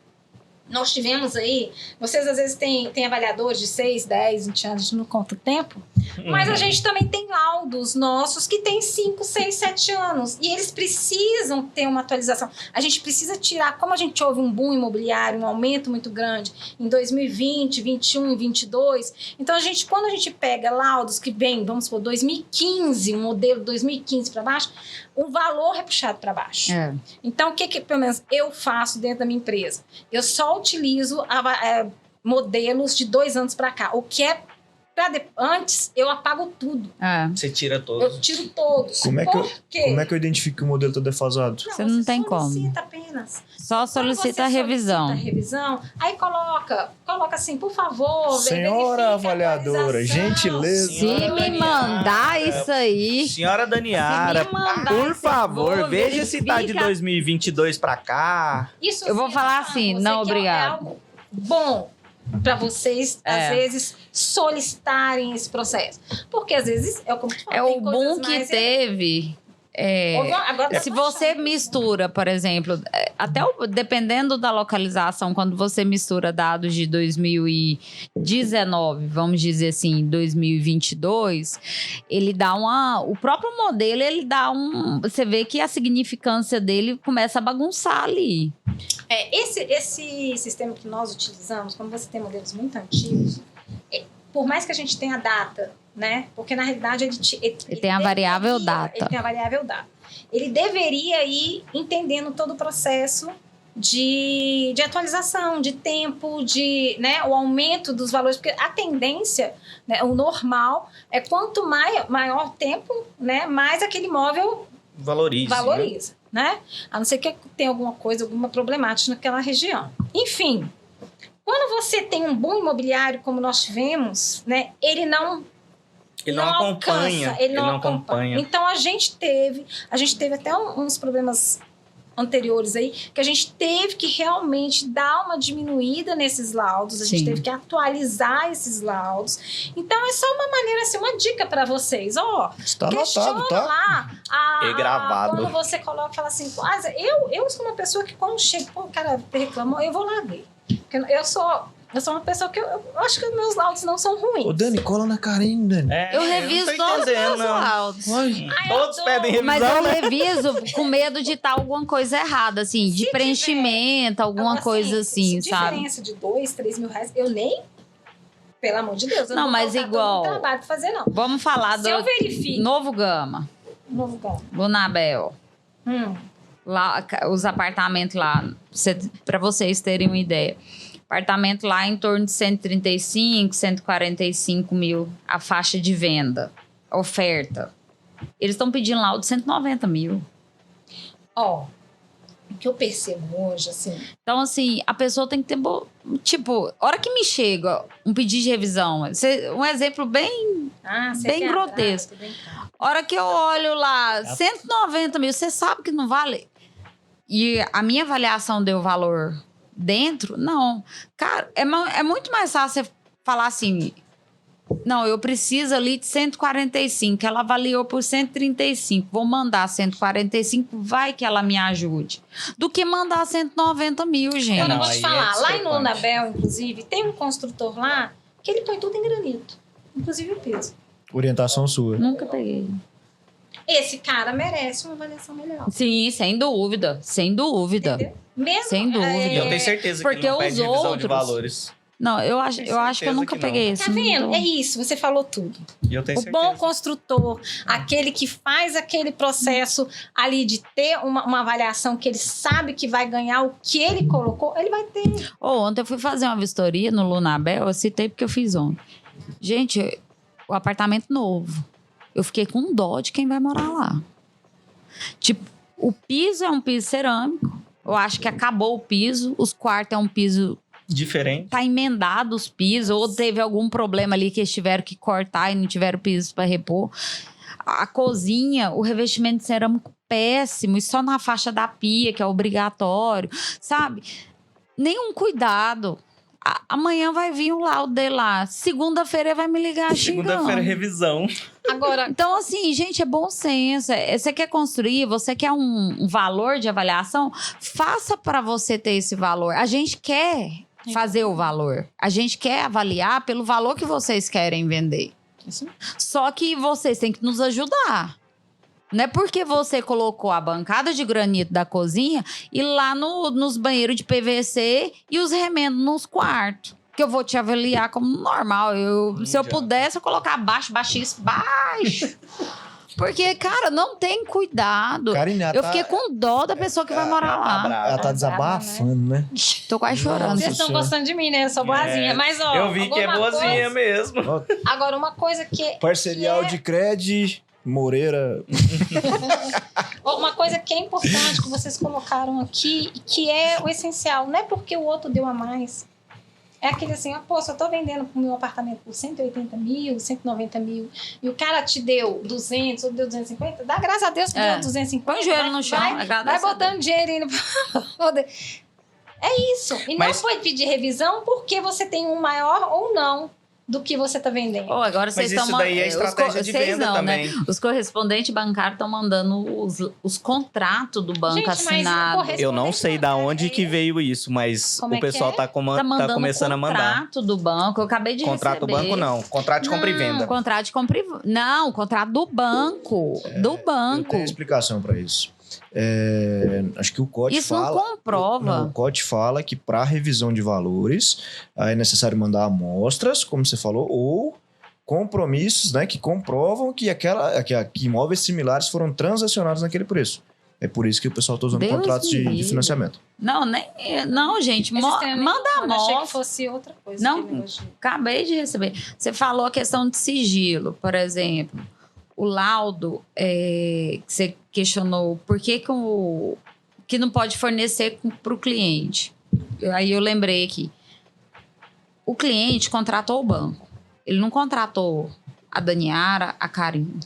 Speaker 4: Nós tivemos aí, vocês às vezes têm avaliadores de 6, 10, 20 anos, a gente não conta o tempo, mas a gente também tem laudos nossos que têm 5, 6, 7 anos e eles precisam ter uma atualização. A gente precisa tirar, como a gente houve um boom imobiliário, um aumento muito grande em 2020, 21 e 22, então quando a gente pega laudos que vem, vamos supor, 2015, um modelo 2015 para baixo, o valor é puxado para baixo.
Speaker 2: É.
Speaker 4: Então, o que pelo menos eu faço dentro da minha empresa? Eu só utilizo modelos de 2 anos para cá. O que é antes, eu apago tudo.
Speaker 2: É.
Speaker 3: Você tira
Speaker 4: Eu
Speaker 3: todos.
Speaker 4: tiro todos.
Speaker 1: Como é que eu-
Speaker 4: Por quê?
Speaker 1: Como é que eu identifico que o modelo tá defasado?
Speaker 2: Você não tem como.
Speaker 4: solicita apenas.
Speaker 2: Só solicita a
Speaker 4: Quando você
Speaker 2: revisão.
Speaker 4: solicita a revisão, aí coloca assim, por favor,
Speaker 1: Senhora
Speaker 4: verifique a
Speaker 1: avaliadora,
Speaker 4: atualização.
Speaker 1: gentileza.
Speaker 2: Se
Speaker 3: Senhora
Speaker 2: me
Speaker 3: Daniara.
Speaker 2: mandar isso aí,
Speaker 3: Senhora Daniara,
Speaker 2: Se me mandar
Speaker 3: por
Speaker 2: esse
Speaker 3: favor,
Speaker 2: bolo,
Speaker 3: veja se tá de
Speaker 2: verifica.
Speaker 3: 2022 pra cá.
Speaker 4: Isso
Speaker 2: Eu vou
Speaker 4: sim,
Speaker 2: falar
Speaker 4: tá?
Speaker 2: assim,
Speaker 4: Você
Speaker 2: não,
Speaker 4: quer
Speaker 2: obrigado.
Speaker 4: algo bom para vocês,
Speaker 2: É.
Speaker 4: às vezes, solicitarem esse processo. Porque, às vezes, é como tu falou,
Speaker 2: é
Speaker 4: tem
Speaker 2: o
Speaker 4: coisas
Speaker 2: boom que
Speaker 4: mais-
Speaker 2: teve.
Speaker 4: Agora tá
Speaker 2: Se você
Speaker 4: baixando.
Speaker 2: mistura, por exemplo, dependendo da localização, quando você mistura dados de 2019, vamos dizer assim, 2022, ele dá o próprio modelo, ele dá você vê que a significância dele começa a bagunçar ali.
Speaker 4: Esse sistema que nós utilizamos, como você tem modelos muito antigos, por mais que a gente tenha data, né? Porque na realidade ele
Speaker 2: tem a variável data.
Speaker 4: Ele tem a variável data. Ele deveria ir entendendo todo o processo de atualização, de tempo, né, o aumento dos valores, porque a tendência, né, o normal é quanto maior tempo, né, mais aquele imóvel
Speaker 3: Valoriza.
Speaker 4: né? A não ser que tenha alguma coisa, alguma problemática naquela região. Enfim, quando você tem um bom imobiliário como nós tivemos, né, ele não
Speaker 3: acompanha.
Speaker 4: alcança, ele não acompanha. Então a gente teve até uns problemas anteriores aí, que a gente teve que realmente dar uma diminuída nesses laudos, a gente
Speaker 2: Sim.
Speaker 4: teve que atualizar esses laudos. Então é só uma maneira, assim, uma dica para vocês,
Speaker 1: Está
Speaker 4: questiona
Speaker 1: anotado, tá?
Speaker 4: lá.
Speaker 3: É gravado.
Speaker 4: Quando você coloca, fala assim, eu sou uma pessoa que quando chega, o cara reclamou, eu vou lá ver. Porque eu sou uma pessoa que eu acho que os meus laudos não são ruins.
Speaker 1: Ô, Dani, cola na cara, hein, Dani?
Speaker 2: Eu reviso
Speaker 3: não tô
Speaker 2: todos os
Speaker 3: entendendo,
Speaker 2: meus
Speaker 3: não.
Speaker 2: laudos.
Speaker 1: Ai,
Speaker 3: Todos pedem revisão,
Speaker 2: Mas eu
Speaker 3: né?
Speaker 2: reviso com medo de estar alguma coisa errada, assim, de
Speaker 4: Se
Speaker 2: preenchimento, alguma
Speaker 4: Então,
Speaker 2: coisa assim,
Speaker 4: se
Speaker 2: sabe?
Speaker 4: diferença de 2, 3 mil reais, eu nem... Pelo amor de Deus, eu
Speaker 2: Não,
Speaker 4: vou
Speaker 2: mas
Speaker 4: colocar
Speaker 2: igual-
Speaker 4: todo o trabalho pra fazer, não.
Speaker 2: Vamos falar
Speaker 4: Se eu
Speaker 2: do
Speaker 4: verifico...
Speaker 2: Novo Gama,
Speaker 4: Novo Gama.
Speaker 2: Lunabel. Lá, os apartamentos lá, para vocês terem uma ideia. Apartamento lá em torno de 135, 145 mil, a faixa de venda, oferta. Eles estão pedindo lá o de 190 mil.
Speaker 4: Ó, o que eu percebo hoje, assim...
Speaker 2: Então, assim, a pessoa tem que ter... Tipo, hora que me chega um pedido de revisão, um exemplo bem...
Speaker 4: você
Speaker 2: Bem
Speaker 4: quer
Speaker 2: grotesco.
Speaker 4: atraso, bem caro.
Speaker 2: Hora que eu olho lá, 190 mil, você sabe que não vale? E a minha avaliação deu valor dentro? Não. Cara, é muito mais fácil você falar assim... Não, eu preciso ali de 145. Ela avaliou por 135. Vou mandar 145, vai que ela me ajude. Do que mandar 190 mil, gente.
Speaker 4: Eu não
Speaker 3: Não,
Speaker 4: vou te
Speaker 3: aí
Speaker 4: falar.
Speaker 3: é
Speaker 4: Lá em
Speaker 3: discrepante.
Speaker 4: Lunabel, inclusive, tem um construtor lá que ele põe tudo em granito. Inclusive o piso.
Speaker 1: orientação sua.
Speaker 2: Nunca peguei.
Speaker 4: esse cara merece uma avaliação melhor.
Speaker 2: Sim, sem dúvida. Sem dúvida.
Speaker 4: Entendeu? Mesmo,
Speaker 2: Sem dúvida.
Speaker 3: Eu tenho certeza
Speaker 2: Porque
Speaker 3: que não
Speaker 2: os
Speaker 3: pede revisão de
Speaker 2: outros-
Speaker 3: valores.
Speaker 2: Não, eu acho que eu
Speaker 3: certeza
Speaker 2: nunca
Speaker 3: que não.
Speaker 2: peguei isso.
Speaker 4: Tá vendo? É isso, você falou tudo.
Speaker 3: E eu tenho
Speaker 4: O
Speaker 3: certeza.
Speaker 4: bom construtor, aquele que faz aquele processo ali de ter uma avaliação que ele sabe que vai ganhar o que ele colocou, ele vai ter.
Speaker 2: Ontem eu fui fazer uma vistoria no Lunabel, eu citei porque eu fiz ontem. Gente, o apartamento novo. Eu fiquei com dó de quem vai morar lá. Tipo, o piso é um piso cerâmico. Eu acho que acabou o piso. Os quartos é um piso...
Speaker 3: Diferente.
Speaker 2: Tá emendado os pisos. Ou teve algum problema ali que eles tiveram que cortar e não tiveram piso para repor. A cozinha, o revestimento de cerâmico péssimo. E só na faixa da pia, que é obrigatório. Sabe? Nenhum cuidado. Amanhã vai vir o laudo dele lá. Segunda-feira ele vai me ligar xingando.
Speaker 3: Segunda-feira, revisão.
Speaker 4: Agora,
Speaker 2: Então, assim, gente, é bom senso. Você quer construir, você quer um valor de avaliação, faça para você ter esse valor. A gente quer fazer o valor. A gente quer avaliar pelo valor que vocês querem vender.
Speaker 4: Isso.
Speaker 2: Só que vocês têm que nos ajudar. Não é porque você colocou a bancada de granito da cozinha e lá nos banheiros de PVC e os remendos nos quartos. Que eu vou te avaliar como normal. Se eu pudesse, eu colocar baixo, baixíssimo, baixo. Porque, cara, não tem cuidado.
Speaker 1: Karine,
Speaker 2: Eu fiquei com dó da pessoa que vai morar lá.
Speaker 1: Ela tá desabafando, né?
Speaker 2: Tô quase chorando.
Speaker 4: vocês estão
Speaker 1: Senhora.
Speaker 4: gostando de mim, né? Eu sou boazinha. Mas, ó.
Speaker 3: Eu vi que é
Speaker 4: alguma
Speaker 3: boazinha
Speaker 4: coisa-
Speaker 3: mesmo.
Speaker 4: Agora, uma coisa que.
Speaker 1: Parceria
Speaker 4: que é-
Speaker 1: Audicred, Moreira.
Speaker 4: Uma coisa que é importante que vocês colocaram aqui, que é o essencial. Não é porque o outro deu a mais. É aquele assim, pô, se eu tô vendendo o meu apartamento por 180 mil, 190 mil, e o cara te deu 200 ou deu 250, dá graças a Deus que deu 250.
Speaker 2: Põe o joelho no chão,
Speaker 4: Vai
Speaker 2: agradece a
Speaker 4: botando dinheirinho pra poder. É isso. E
Speaker 3: Mas-
Speaker 4: não foi pedir revisão porque você tem um maior ou não do que você tá vendendo.
Speaker 2: Ô, agora vocês
Speaker 3: Mas
Speaker 2: estão
Speaker 3: isso daí é estratégia de venda também.
Speaker 2: Né? Os correspondentes bancários estão mandando os contratos do banco
Speaker 4: Gente, mas
Speaker 2: assinados.
Speaker 3: Eu não sei da onde que veio isso, mas
Speaker 4: Como
Speaker 3: o
Speaker 4: é que
Speaker 3: pessoal
Speaker 4: é?
Speaker 3: tá,
Speaker 2: Tá mandando
Speaker 3: tá começando a mandar.
Speaker 2: contrato do banco. Eu acabei de
Speaker 3: Contrato
Speaker 2: receber.
Speaker 3: banco não, contrato de compra e venda.
Speaker 2: Contrato de compra e... Não, contrato do banco. Do
Speaker 1: Eu
Speaker 2: banco.
Speaker 1: tenho explicação para isso. Acho que o COT
Speaker 2: Isso
Speaker 1: fala...
Speaker 2: não comprova.
Speaker 1: Não, o COT fala que para revisão de valores é necessário mandar amostras, como você falou, ou compromissos, né, que comprovam que que imóveis similares foram transacionados naquele preço. É por isso que o pessoal está usando
Speaker 2: Deus
Speaker 1: contratos
Speaker 2: me
Speaker 1: de
Speaker 2: livre.
Speaker 1: financiamento.
Speaker 2: Não, gente.
Speaker 4: Esse sistema nem
Speaker 2: Manda
Speaker 4: funciona. Achei que
Speaker 2: amostra.
Speaker 4: fosse outra coisa.
Speaker 2: Não.
Speaker 4: aquele negócio de-
Speaker 2: Acabei de receber. Você falou a questão de sigilo, por exemplo. O laudo, que você questionou, por que que não pode fornecer para o cliente? Aí eu lembrei aqui. O cliente contratou o banco. Ele não contratou a Daniara, a Karine.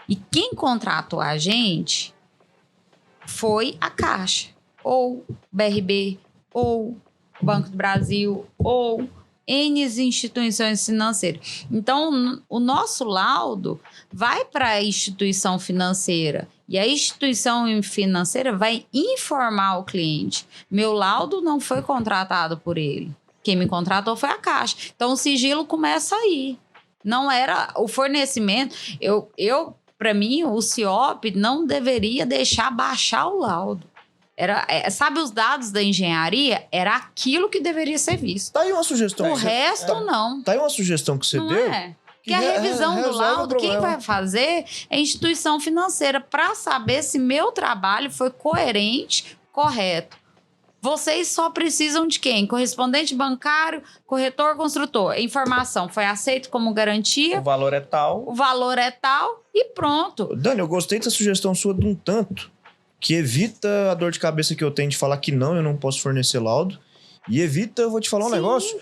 Speaker 2: E quem contratou a gente foi a Caixa, ou BRB, ou Banco do Brasil, ou N instituições financeiras. Então, o nosso laudo vai para a instituição financeira e a instituição financeira vai informar o cliente. Meu laudo não foi contratado por ele. Quem me contratou foi a Caixa. Então, o sigilo começa aí. Não era o fornecimento. Para mim, o CIOP não deveria deixar baixar o laudo. Sabe os dados da engenharia? Era aquilo que deveria ser visto.
Speaker 1: Tá aí uma sugestão.
Speaker 2: O resto, não.
Speaker 1: Tá aí uma sugestão que você
Speaker 2: Não
Speaker 1: deu.
Speaker 2: é? Que a revisão do
Speaker 1: resolve o
Speaker 2: laudo, quem
Speaker 1: problema.
Speaker 2: vai fazer é a instituição financeira para saber se meu trabalho foi coerente, correto. Vocês só precisam de quem? Correspondente bancário, corretor, construtor. A informação foi aceita como garantia,
Speaker 3: O valor é tal.
Speaker 2: o valor é tal e pronto.
Speaker 1: Dani, eu gostei dessa sugestão sua de um tanto que evita a dor de cabeça que eu tenho de falar que não, eu não posso fornecer laudo. E evita, eu vou te falar um
Speaker 2: Sim.
Speaker 1: negócio,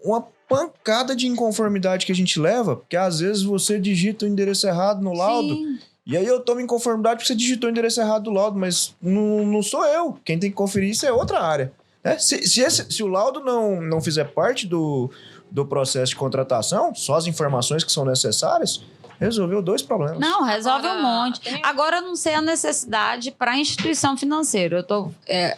Speaker 1: uma pancada de inconformidade que a gente leva, porque às vezes você digita o endereço errado no laudo,
Speaker 2: Sim.
Speaker 1: e aí eu tomo inconformidade porque você digitou o endereço errado do laudo, mas não sou eu. Quem tem que conferir isso é outra área. Né? Se o laudo não fizer parte do processo de contratação, só as informações que são necessárias, Resolveu 2 problemas.
Speaker 2: Não, resolve
Speaker 4: Agora,
Speaker 2: um monte.
Speaker 4: tem-
Speaker 2: Agora, eu não sei a necessidade para a instituição financeira.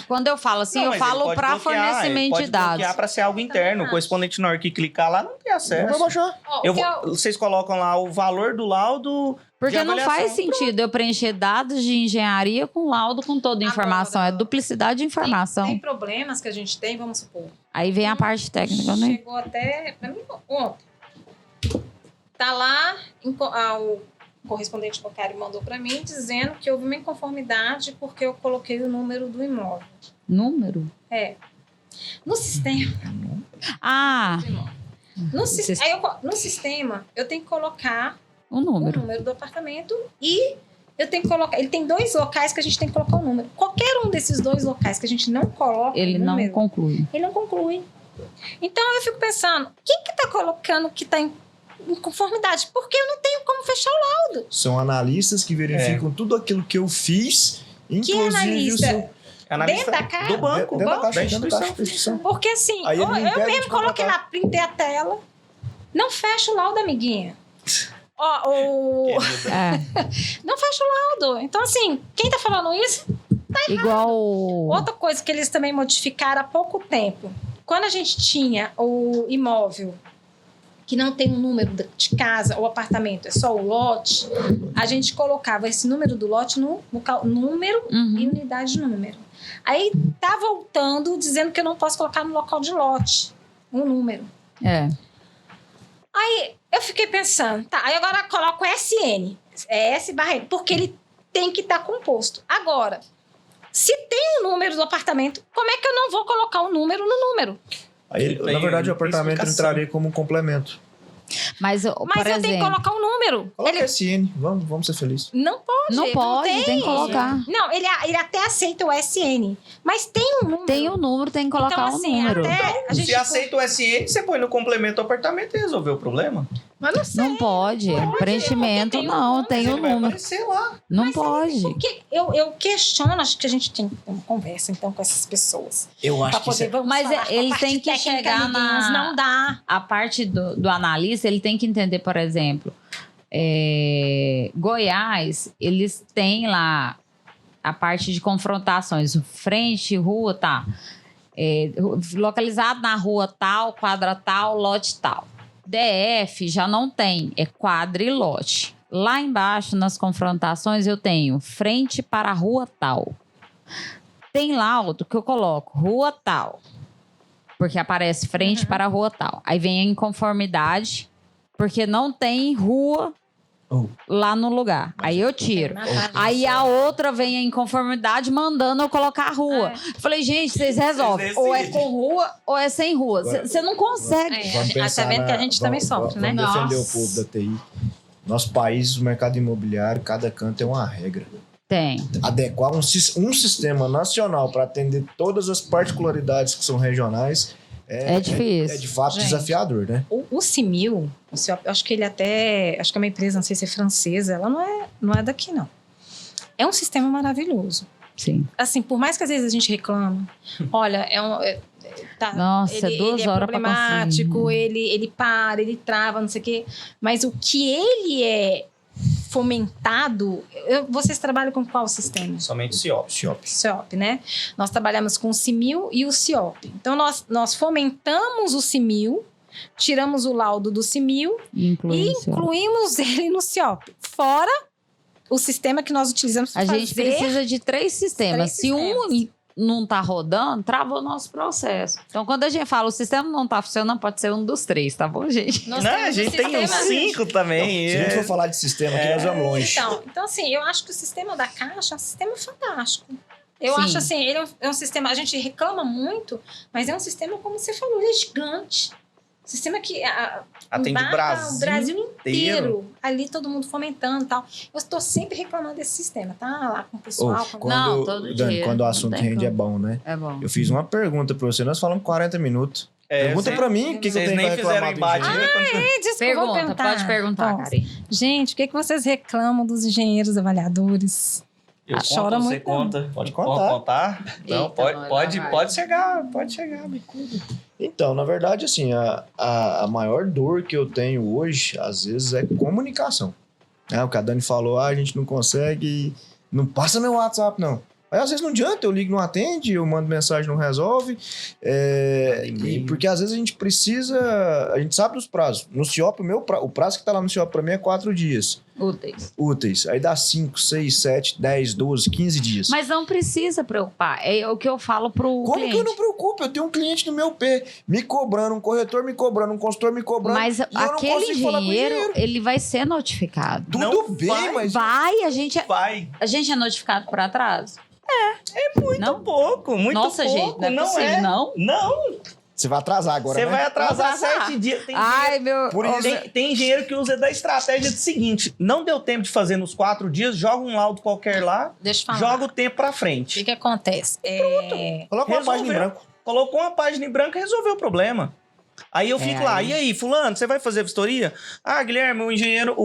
Speaker 2: Quando eu falo assim,
Speaker 3: Não,
Speaker 2: eu
Speaker 3: mas ele
Speaker 2: falo
Speaker 3: pode
Speaker 2: para
Speaker 3: bloquear, ele
Speaker 2: fornecimento
Speaker 3: pode
Speaker 2: de dados.
Speaker 3: bloquear para ser algo interno. O
Speaker 4: acho.
Speaker 3: correspondente na hora que clicar lá não tem
Speaker 1: Não
Speaker 3: acesso.
Speaker 1: vai baixar.
Speaker 4: Ó,
Speaker 3: Vocês colocam lá o valor do laudo.
Speaker 2: Porque
Speaker 3: de
Speaker 2: não
Speaker 3: avaliação.
Speaker 2: faz sentido eu preencher dados de engenharia com laudo com toda a informação.
Speaker 4: Agora,
Speaker 2: É duplicidade de informação.
Speaker 4: Tem problemas que a gente tem, vamos supor.
Speaker 2: Aí vem a parte técnica, né?
Speaker 4: Chegou até pra mim ontem. Tá lá, o correspondente bancário mandou para mim dizendo que houve uma inconformidade porque eu coloquei o número do imóvel.
Speaker 2: Número?
Speaker 4: No sistema.
Speaker 2: Ah,
Speaker 4: No sistema, eu tenho que colocar
Speaker 2: o
Speaker 4: o
Speaker 2: número.
Speaker 4: número do apartamento e eu tenho que colocar. Ele tem 2 locais que a gente tem que colocar o número. Qualquer um desses 2 locais que a gente não coloca
Speaker 2: Ele
Speaker 4: o
Speaker 2: não
Speaker 4: número,
Speaker 2: conclui.
Speaker 4: ele não conclui. Então eu fico pensando, quem que tá colocando que tá em conformidade? Porque eu não tenho como fechar o laudo.
Speaker 1: São analistas que verificam tudo aquilo que eu fiz, inclusive
Speaker 4: analista?
Speaker 1: o seu...
Speaker 3: Analista
Speaker 4: Dentro da casa?
Speaker 3: do banco,
Speaker 1: Dentro da caixa,
Speaker 3: da
Speaker 1: dentro da
Speaker 3: instituição.
Speaker 1: caixa da instituição.
Speaker 4: Porque assim,
Speaker 1: Aí ele
Speaker 4: eu
Speaker 1: não impede de
Speaker 4: mesmo coloquei lá,
Speaker 1: contratar.
Speaker 4: printei a tela, não fecha o laudo, amiguinha. Ó,
Speaker 2: É.
Speaker 4: não fecha o laudo. Então assim, quem tá falando isso?
Speaker 2: Igual.
Speaker 4: Outra coisa que eles também modificaram há pouco tempo. Quando a gente tinha o imóvel que não tem um número de casa ou apartamento, é só o lote, a gente colocava esse número do lote no número
Speaker 2: Uhum.
Speaker 4: e unidade de número. Aí tá voltando dizendo que eu não posso colocar no local de lote um número.
Speaker 2: É.
Speaker 4: Aí eu fiquei pensando, tá, aí agora eu coloco SN, é S barra N, porque ele tem que estar composto. Agora, se tem o número do apartamento, como é que eu não vou colocar o número no número?
Speaker 1: Aí,
Speaker 3: Tem
Speaker 1: na verdade, o apartamento
Speaker 3: explicação.
Speaker 1: entraria como um complemento.
Speaker 2: Mas,
Speaker 4: Mas eu
Speaker 2: por
Speaker 4: tenho que
Speaker 2: exemplo,
Speaker 4: colocar o número.
Speaker 1: Coloca
Speaker 4: Ele
Speaker 1: SN, vamos ser felizes.
Speaker 4: não pode.
Speaker 2: não pode, tem que colocar.
Speaker 4: Não, ele até aceita o SN, mas tem um número.
Speaker 2: Tem o número, tem que colocar
Speaker 4: então,
Speaker 2: o
Speaker 4: assim,
Speaker 2: número.
Speaker 4: até a gente
Speaker 3: Se aceita o SN, você põe no complemento do apartamento e resolveu o problema.
Speaker 4: Mas não sei.
Speaker 2: Não pode. Preenchimento
Speaker 4: porque tem
Speaker 2: não,
Speaker 4: um
Speaker 2: tem o
Speaker 3: Ele vai
Speaker 2: número.
Speaker 3: aparecer lá.
Speaker 2: Não pode.
Speaker 4: Porque eu questiono, acho que a gente tem uma conversa então com essas pessoas.
Speaker 1: Eu
Speaker 4: Pra poder, vamos
Speaker 2: Mas
Speaker 4: falar,
Speaker 2: eles
Speaker 4: a parte
Speaker 2: têm que
Speaker 4: técnica,
Speaker 2: chegar na-
Speaker 4: amiguinhos, não dá.
Speaker 2: A parte do analista, ele tem que entender, por exemplo, Goiás, eles têm lá a parte de confrontações, frente, rua, tá. Localizado na rua tal, quadra tal, lote tal. DF já não tem, é quadra e lote. Lá embaixo, nas confrontações, eu tenho frente para a rua tal. Tem laudo que eu coloco rua tal, porque aparece frente para a rua tal. Aí vem a inconformidade, porque não tem rua lá no lugar. Aí eu tiro. Aí a outra vem a inconformidade mandando eu colocar a rua. Eu falei, gente, vocês resolvem.
Speaker 3: Vocês
Speaker 2: Ou é
Speaker 3: decidem.
Speaker 2: com rua ou é sem rua. Você não consegue.
Speaker 1: Vamos pensar
Speaker 4: tá vendo que a gente também sofre, né?
Speaker 1: Vamos defender
Speaker 2: Nossa.
Speaker 1: o povo da TI. Nosso país, o mercado imobiliário, cada canto é uma regra.
Speaker 2: Tem.
Speaker 1: Adequar um sistema nacional para atender todas as particularidades que são regionais
Speaker 2: É difícil.
Speaker 1: é de fato
Speaker 4: Gente.
Speaker 1: desafiador, né?
Speaker 4: O CIMIL, eu acho que ele até. Acho que é uma empresa, não sei se é francesa, ela não é daqui, não. É um sistema maravilhoso.
Speaker 2: Sim.
Speaker 4: Assim, por mais que às vezes a gente reclama, olha, tá,
Speaker 2: Nossa,
Speaker 4: ele,
Speaker 2: 2
Speaker 4: ele é
Speaker 2: horas pra
Speaker 4: problemático,
Speaker 2: conseguir.
Speaker 4: ele para, ele trava, não sei o quê. Mas o que ele é fomentado, vocês trabalham com qual sistema?
Speaker 3: Somente CIOP.
Speaker 4: CIOP, né? Nós trabalhamos com o CIMIL e o CIOP. Então, nós fomentamos o CIMIL, tiramos o laudo do CIMIL e incluímos ele no CIOP. Fora o sistema que nós utilizamos para
Speaker 2: A
Speaker 4: fazer...
Speaker 2: gente precisa de 3 sistemas.
Speaker 4: 3
Speaker 2: Se um não tá rodando, travou o nosso processo. Então, quando a gente fala o sistema não tá funcionando, pode ser um dos 3, tá bom, gente?
Speaker 4: Nós
Speaker 3: Não,
Speaker 4: temos
Speaker 3: a
Speaker 4: o
Speaker 3: gente tem uns
Speaker 4: sistema-
Speaker 3: 5 também.
Speaker 1: Se a gente for falar de sistema aqui, nós vamos longe.
Speaker 4: Então, assim, eu acho que o sistema da Caixa é um sistema fantástico. Eu
Speaker 2: Sim.
Speaker 4: acho assim, ele é um sistema... A gente reclama muito, mas é um sistema, como você falou, ele é gigante. Sistema que
Speaker 3: Atende o
Speaker 4: embarca o Brasil
Speaker 3: inteiro.
Speaker 4: inteiro. Ali todo mundo fomentando e tal. Eu estou sempre reclamando desse sistema, tá? Lá com o pessoal. com-
Speaker 2: Não, todo
Speaker 1: Dani,
Speaker 2: dia.
Speaker 1: quando o
Speaker 2: Não
Speaker 1: assunto
Speaker 2: tem
Speaker 1: rende
Speaker 2: como.
Speaker 1: é bom, né?
Speaker 2: É bom.
Speaker 1: Eu fiz uma pergunta pra você, nós falamos 40 minutos. Pergunta pra mim o que eu
Speaker 3: Vocês
Speaker 1: tenho
Speaker 3: nem
Speaker 1: pra
Speaker 3: fizeram
Speaker 1: reclamar do
Speaker 3: embate.
Speaker 1: engenheiro.
Speaker 4: Desculpa, vou
Speaker 2: Pergunta,
Speaker 4: perguntar.
Speaker 2: pode perguntar,
Speaker 4: Então,
Speaker 2: Karen.
Speaker 4: Gente, o que vocês reclamam dos engenheiros avaliadores?
Speaker 3: Eu
Speaker 4: Ah,
Speaker 3: conto,
Speaker 4: chora
Speaker 3: você
Speaker 4: muito,
Speaker 3: conta.
Speaker 1: Pode contar.
Speaker 3: contar? Não,
Speaker 2: Eita, nós,
Speaker 3: pode
Speaker 2: vai.
Speaker 3: chegar, bicudo.
Speaker 1: Então, na verdade, assim, a maior dor que eu tenho hoje, às vezes, é comunicação. O que a Dani falou, a gente não consegue, não passa meu WhatsApp, não. Aí às vezes não adianta, eu ligo, não atende, eu mando mensagem, não resolve. Porque às vezes a gente precisa, a gente sabe dos prazos. No CIOP, o prazo que tá lá no CIOP pra mim é 4 dias. Úteis. Aí dá 5, 6, 7, 10, 12, 15 dias.
Speaker 2: Mas não precisa preocupar. É o que eu falo pro
Speaker 1: Como
Speaker 2: cliente.
Speaker 1: que eu não preocupo? Eu tenho um cliente no meu pé me cobrando, um corretor me cobrando, um consultor me cobrando.
Speaker 2: Mas aquele engenheiro, ele vai ser notificado.
Speaker 1: Tudo bem, mas...
Speaker 2: A gente é notificado por atraso.
Speaker 3: É muito pouco, muito
Speaker 2: Nossa,
Speaker 3: pouco.
Speaker 2: gente, não é possível, não?
Speaker 3: Não.
Speaker 1: Você vai atrasar agora,
Speaker 3: Você
Speaker 1: né?
Speaker 3: vai atrasar 7 dias.
Speaker 1: Por isso...
Speaker 3: Tem engenheiro que usa da estratégia do seguinte: não deu tempo de fazer nos 4 dias, joga um laudo qualquer lá,
Speaker 4: Deixa eu falar.
Speaker 3: joga o tempo pra
Speaker 4: O
Speaker 3: frente.
Speaker 4: que acontece?
Speaker 1: Coloca uma página em branco.
Speaker 3: Colocou uma página em branco e resolveu o problema. Aí eu fico lá, e aí, fulano, você vai fazer vistoria? Guilherme, o engenheiro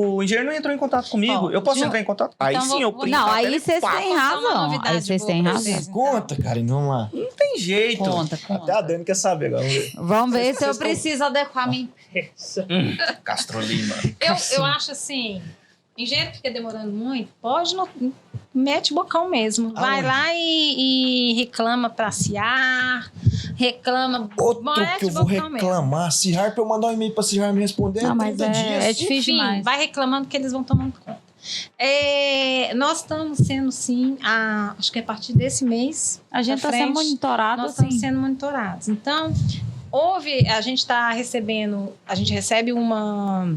Speaker 3: não entrou em contato comigo. Eu posso entrar em contato? Aí sim, eu printo.
Speaker 2: Não,
Speaker 3: a
Speaker 2: aí
Speaker 3: tela e
Speaker 2: vocês
Speaker 3: pá.
Speaker 2: têm razão. Aí vocês têm razão.
Speaker 1: Conta, Karen, vamos lá.
Speaker 3: Não tem jeito.
Speaker 2: Conta.
Speaker 1: Até a Dani quer saber agora. Vamos ver.
Speaker 2: Vamos ver se eu preciso adequar minha peça.
Speaker 3: Castro Lima.
Speaker 4: Eu acho assim, engenheiro que fica demorando muito, pode não, mete bocão mesmo. Vai
Speaker 1: Aonde?
Speaker 4: lá e reclama pra CIAR, reclama.
Speaker 1: Outro
Speaker 4: mete
Speaker 1: que eu vou
Speaker 4: bocão mesmo.
Speaker 1: reclamar. Cirrar, pra eu mandar um e-mail pra Cirrar me responder
Speaker 2: Não,
Speaker 1: 30
Speaker 2: mas
Speaker 1: dias.
Speaker 2: é difícil
Speaker 4: Enfim,
Speaker 2: demais.
Speaker 4: vai reclamando que eles vão tomando conta. Nós estamos sendo, sim, acho que a partir desse mês,
Speaker 2: A gente
Speaker 4: pra
Speaker 2: está sendo
Speaker 4: frente,
Speaker 2: monitorado
Speaker 4: nós
Speaker 2: assim.
Speaker 4: estamos sendo monitorados. Então, a gente recebe uma...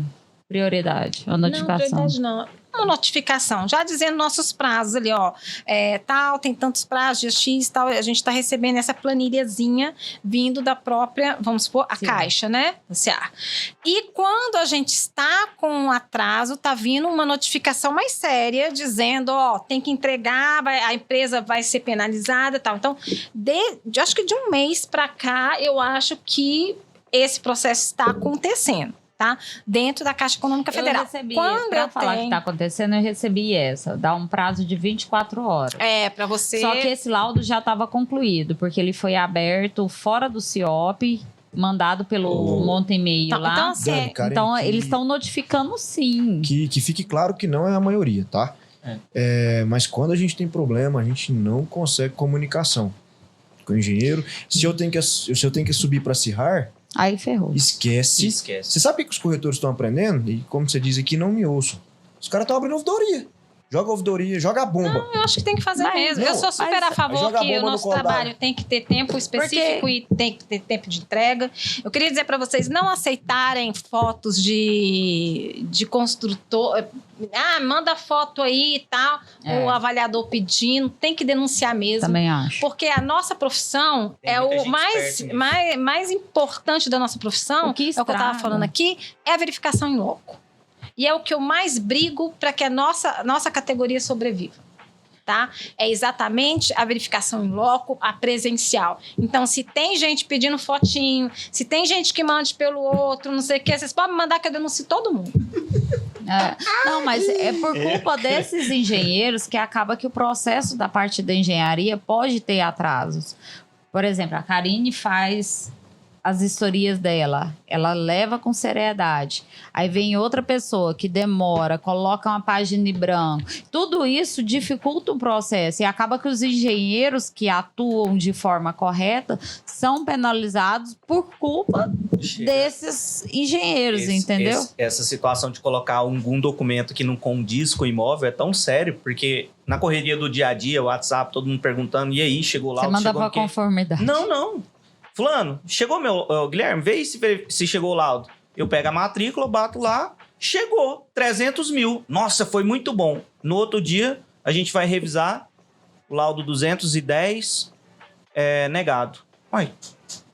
Speaker 2: Prioridade, a
Speaker 4: Não,
Speaker 2: notificação.
Speaker 4: prioridade não. Uma notificação, já dizendo nossos prazos ali, ó. Tem tantos prazos, dia X, tal. A gente está recebendo essa planilhazinha vindo da própria, vamos supor, a
Speaker 2: Sim.
Speaker 4: Caixa, né? Da CIAR. E quando a gente está com um atraso, tá vindo uma notificação mais séria, dizendo, ó, tem que entregar, a empresa vai ser penalizada e tal. Então, acho que de um mês para cá, eu acho que esse processo está acontecendo. Tá? Dentro da Caixa Econômica Federal.
Speaker 2: Eu recebi,
Speaker 4: Quando
Speaker 2: pra
Speaker 4: eu
Speaker 2: falar
Speaker 4: tenho...
Speaker 2: que está acontecendo, eu recebi essa. Dá um prazo de 24 horas.
Speaker 4: Para você...
Speaker 2: Só que esse laudo já estava concluído, porque ele foi aberto fora do CIOP, mandado pelo monta e-mail
Speaker 4: Então,
Speaker 2: lá.
Speaker 4: então, assim,
Speaker 1: Dani, Karen,
Speaker 2: Então,
Speaker 1: que-
Speaker 2: eles estão notificando sim.
Speaker 1: Que fique claro que não é a maioria, tá? Mas quando a gente tem problema, a gente não consegue comunicação com o engenheiro. Se eu tenho que subir para Cirrar,
Speaker 2: Aí ferrou.
Speaker 1: esquece. Você sabe o que os corretores estão aprendendo? E como você diz aqui, não me ouçam. Os caras estão abrindo ouvidoria. Joga a ouvidoria, joga a bomba.
Speaker 4: eu acho que tem que fazer
Speaker 2: Mas-
Speaker 4: mesmo.
Speaker 1: não,
Speaker 4: eu sou super
Speaker 2: mas-
Speaker 4: a favor
Speaker 1: joga a
Speaker 4: que o
Speaker 1: bomba no
Speaker 4: nosso
Speaker 1: colo
Speaker 4: trabalho
Speaker 1: d'água.
Speaker 4: tem que ter tempo específico e tem que ter tempo de entrega. Eu queria dizer para vocês não aceitarem fotos de construtor. Manda foto aí e tal. O avaliador pedindo. Tem que denunciar mesmo.
Speaker 2: Também acho.
Speaker 4: Porque a nossa profissão
Speaker 3: Tem
Speaker 4: é
Speaker 3: muita
Speaker 4: o
Speaker 3: gente
Speaker 4: mais,
Speaker 3: esperta
Speaker 4: mais importante da nossa profissão.
Speaker 2: O que
Speaker 4: É o que eu estava
Speaker 2: estraga.
Speaker 4: falando aqui. É a verificação em loco. E é o que eu mais brigo para que a nossa categoria sobreviva. Tá? É exatamente a verificação em loco, a presencial. Então, se tem gente pedindo fotinho, se tem gente que mande pelo outro, não sei o quê, vocês podem mandar que eu denuncie todo mundo.
Speaker 2: Não, mas é por culpa desses engenheiros que acaba que o processo da parte da engenharia pode ter atrasos. Por exemplo, a Karine faz as historias dela, ela leva com seriedade. Aí vem outra pessoa que demora, coloca uma página em branco. Tudo isso dificulta o processo e acaba que os engenheiros que atuam de forma correta são penalizados por culpa desses engenheiros, entendeu?
Speaker 3: Essa situação de colocar algum documento que não condiz com o imóvel é tão sério, porque na correria do dia a dia, o WhatsApp, todo mundo perguntando, e aí, chegou lá?
Speaker 2: Você manda pra conformidade.
Speaker 3: Não. Fulano, chegou Guilherme, vê se chegou o laudo. Eu pego a matrícula, bato lá, chegou, 300 mil. Nossa, foi muito bom. No outro dia, a gente vai revisar o laudo 210, negado. Uai,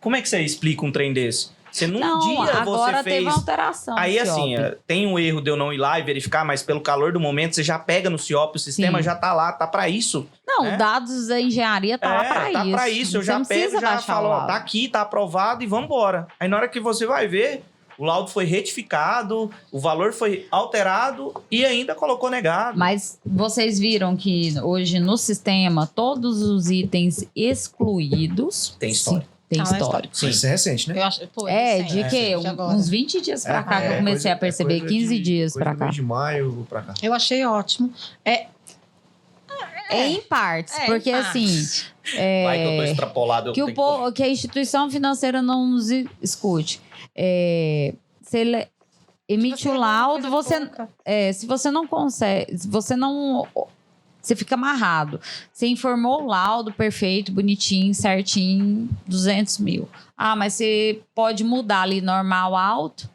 Speaker 3: como é que você explica um trem desse? Você num dia
Speaker 2: agora
Speaker 3: você fez...
Speaker 2: teve uma alteração.
Speaker 3: Aí,
Speaker 2: no
Speaker 3: assim,
Speaker 2: CIOP.
Speaker 3: tem um erro de eu não ir lá e verificar, mas pelo calor do momento, você já pega no CIOP, o sistema
Speaker 2: Sim.
Speaker 3: já tá lá, tá pra isso.
Speaker 2: Não,
Speaker 3: né?
Speaker 2: dados da engenharia tá lá pra
Speaker 3: tá
Speaker 2: isso.
Speaker 3: pra isso. Eu
Speaker 2: Você
Speaker 3: já
Speaker 2: não
Speaker 3: pego,
Speaker 2: precisa
Speaker 3: já
Speaker 2: baixar
Speaker 3: falo,
Speaker 2: o
Speaker 3: ó,
Speaker 2: laudo.
Speaker 3: tá aqui, tá aprovado e vambora. Aí na hora que você vai ver, o laudo foi retificado, o valor foi alterado e ainda colocou negado.
Speaker 2: Mas vocês viram que hoje no sistema, todos os itens excluídos...
Speaker 3: Tem história.
Speaker 2: tem
Speaker 4: Tá, mas
Speaker 2: histórico.
Speaker 3: Sim.
Speaker 1: Isso é recente, né?
Speaker 4: Eu acho, pô,
Speaker 2: De quê?
Speaker 4: de agora.
Speaker 2: Uns 20 dias pra cá que eu comecei a perceber, 15 dias pra cá.
Speaker 1: Mês de maio pra cá.
Speaker 4: Eu achei ótimo.
Speaker 2: É em partes,
Speaker 4: É, em
Speaker 2: porque
Speaker 4: partes.
Speaker 2: assim...
Speaker 3: Vai que eu tô extrapolado. Eu
Speaker 2: que,
Speaker 3: tenho que-
Speaker 2: que a instituição financeira não nos escute. Você emite o laudo, se você não consegue, se você não... Você fica amarrado. Você informou o laudo perfeito, bonitinho, certinho, 200 mil. Ah, mas você pode mudar ali normal, alto,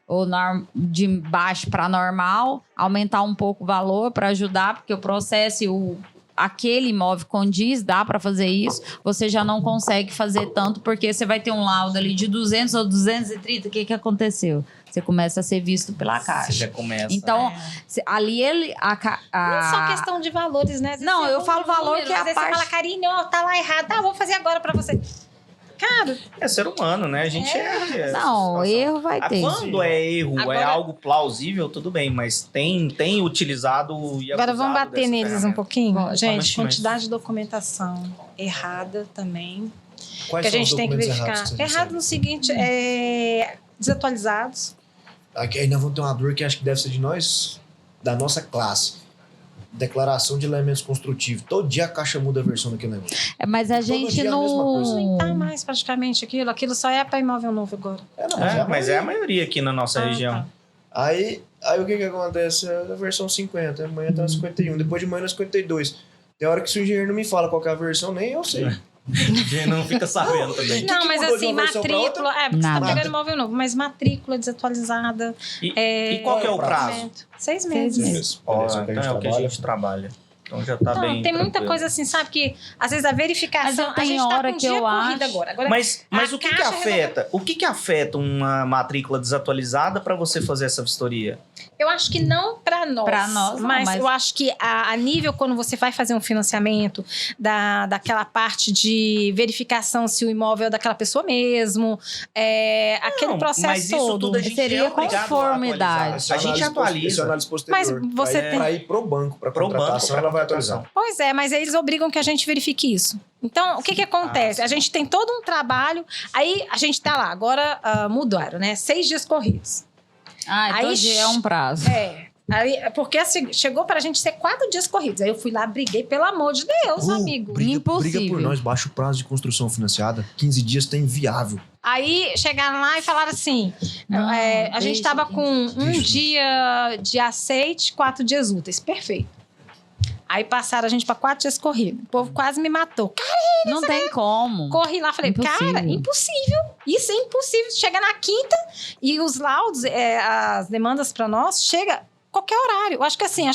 Speaker 2: ou de baixo para normal, aumentar um pouco o valor para ajudar, porque o processo e aquele imóvel condiz, dá para fazer isso. Você já não consegue fazer tanto, porque você vai ter um laudo ali de 200 ou 230. O que aconteceu? Você começa a ser visto pela Caixa.
Speaker 3: Você já começa.
Speaker 2: Então, ali ele...
Speaker 4: Não é só questão de valores, né? Às vezes
Speaker 2: Não,
Speaker 4: você
Speaker 2: eu falo
Speaker 4: erra um
Speaker 2: valor
Speaker 4: número,
Speaker 2: que é a
Speaker 4: às vezes
Speaker 2: parte-
Speaker 4: Você fala, Karine, ó, tá lá errado. Tá, vou fazer agora pra você. Cara,
Speaker 3: É ser humano, né? A gente erra.
Speaker 2: Não, erro vai ter.
Speaker 3: Quando é erro,
Speaker 4: Agora-
Speaker 3: é algo plausível, tudo bem, mas tem utilizado e
Speaker 4: agora
Speaker 3: abusado
Speaker 4: vamos bater
Speaker 3: dessa
Speaker 4: neles um
Speaker 3: ferramenta.
Speaker 4: pouquinho.
Speaker 2: Pode,
Speaker 4: Gente,
Speaker 3: mas-
Speaker 4: quantidade de documentação errada também.
Speaker 1: Quais
Speaker 4: Que a
Speaker 1: são os
Speaker 4: gente tem que
Speaker 1: documentos
Speaker 4: verificar.
Speaker 1: errados que vocês
Speaker 4: Errado no seguinte, desatualizados.
Speaker 1: Aqui ainda vamos ter uma dor que acho que deve ser de nós, da nossa classe. Declaração de elementos construtivos. Todo dia a Caixa muda a versão daquele negócio.
Speaker 2: Mas a gente
Speaker 1: dia é a mesma coisa.
Speaker 4: Nem tá
Speaker 2: não...
Speaker 4: mais praticamente aquilo. Aquilo só é para imóvel novo agora.
Speaker 3: Mas é a maioria aqui na nossa região.
Speaker 4: Tá.
Speaker 1: Aí o que acontece? É a versão 50, amanhã tá na 51, depois de manhã na 52. Tem hora que se o engenheiro não me fala qual que é a versão, nem eu sei.
Speaker 3: A gente não fica sabendo também.
Speaker 4: Não,
Speaker 1: que
Speaker 4: mas
Speaker 1: mudou de
Speaker 4: assim,
Speaker 1: uma versão pra
Speaker 4: matrícula.
Speaker 1: outra?
Speaker 4: Porque você tá
Speaker 2: Nada.
Speaker 4: pegando imóvel novo, mas matrícula desatualizada.
Speaker 3: E qual que é o prazo?
Speaker 4: 6 meses.
Speaker 2: meses.
Speaker 3: Ó,
Speaker 1: Beleza,
Speaker 3: então é o que a gente trabalha. Então já tá
Speaker 4: Então,
Speaker 3: bem
Speaker 4: tem muita
Speaker 3: tranquilo.
Speaker 4: coisa assim, sabe? Que às vezes a verificação.
Speaker 2: Mas tem
Speaker 4: a gente tá
Speaker 2: hora
Speaker 4: com
Speaker 2: que
Speaker 4: dia
Speaker 2: eu
Speaker 4: corrida
Speaker 2: acho-
Speaker 4: agora. Agora
Speaker 3: Mas
Speaker 4: a
Speaker 3: o que
Speaker 4: Caixa
Speaker 3: afeta? O que afeta uma matrícula desatualizada para você fazer essa vistoria?
Speaker 4: Eu acho que não para nós.
Speaker 2: Pra nós, não,
Speaker 4: mas
Speaker 2: mas-
Speaker 4: eu acho que a nível, quando você vai fazer um financiamento, daquela parte de verificação se o imóvel é daquela pessoa mesmo, aquele
Speaker 3: Não,
Speaker 4: processo
Speaker 3: mas isso
Speaker 4: todo.
Speaker 3: tudo a gente
Speaker 2: Seria
Speaker 3: é obrigado a
Speaker 2: conformidade.
Speaker 3: atualizar. A gente
Speaker 1: Isso é
Speaker 3: atualiza.
Speaker 1: análise posterior.
Speaker 4: Mas você
Speaker 1: Aí,
Speaker 4: tem-
Speaker 1: Pra ir pro banco, pra
Speaker 3: Pro banco,
Speaker 1: contratação,
Speaker 3: pra
Speaker 1: ela vai
Speaker 3: contratação.
Speaker 1: atualizar.
Speaker 4: Pois é, mas eles obrigam que a gente verifique isso. Então, o que acontece?
Speaker 3: sim.
Speaker 4: A gente tem todo um trabalho, aí a gente tá lá, agora mudaram, né? 6 dias corridos.
Speaker 2: Então
Speaker 4: Aí-
Speaker 2: dia é um prazo.
Speaker 4: Aí, porque assim, chegou pra gente ser 4 dias corridos. Aí eu fui lá, briguei, pelo amor de Deus, amigo.
Speaker 1: Briga por
Speaker 2: Impossível.
Speaker 1: nós, baixa o prazo de construção financiada. 15 dias tá inviável.
Speaker 4: Aí chegaram lá e falaram assim:
Speaker 2: Não,
Speaker 4: a gente
Speaker 2: deixa
Speaker 4: tava
Speaker 2: que-
Speaker 4: com um
Speaker 1: deixa.
Speaker 4: dia de aceite, 4 dias úteis. Perfeito. Aí passaram a gente pra 4 dias corridos. O povo quase me matou.
Speaker 2: Não tem como.
Speaker 4: Corri lá, falei,
Speaker 2: Impossível.
Speaker 4: cara, impossível. Isso é impossível. Chega na quinta e os laudos, as demandas pra nós, chega qualquer horário. Eu acho que assim,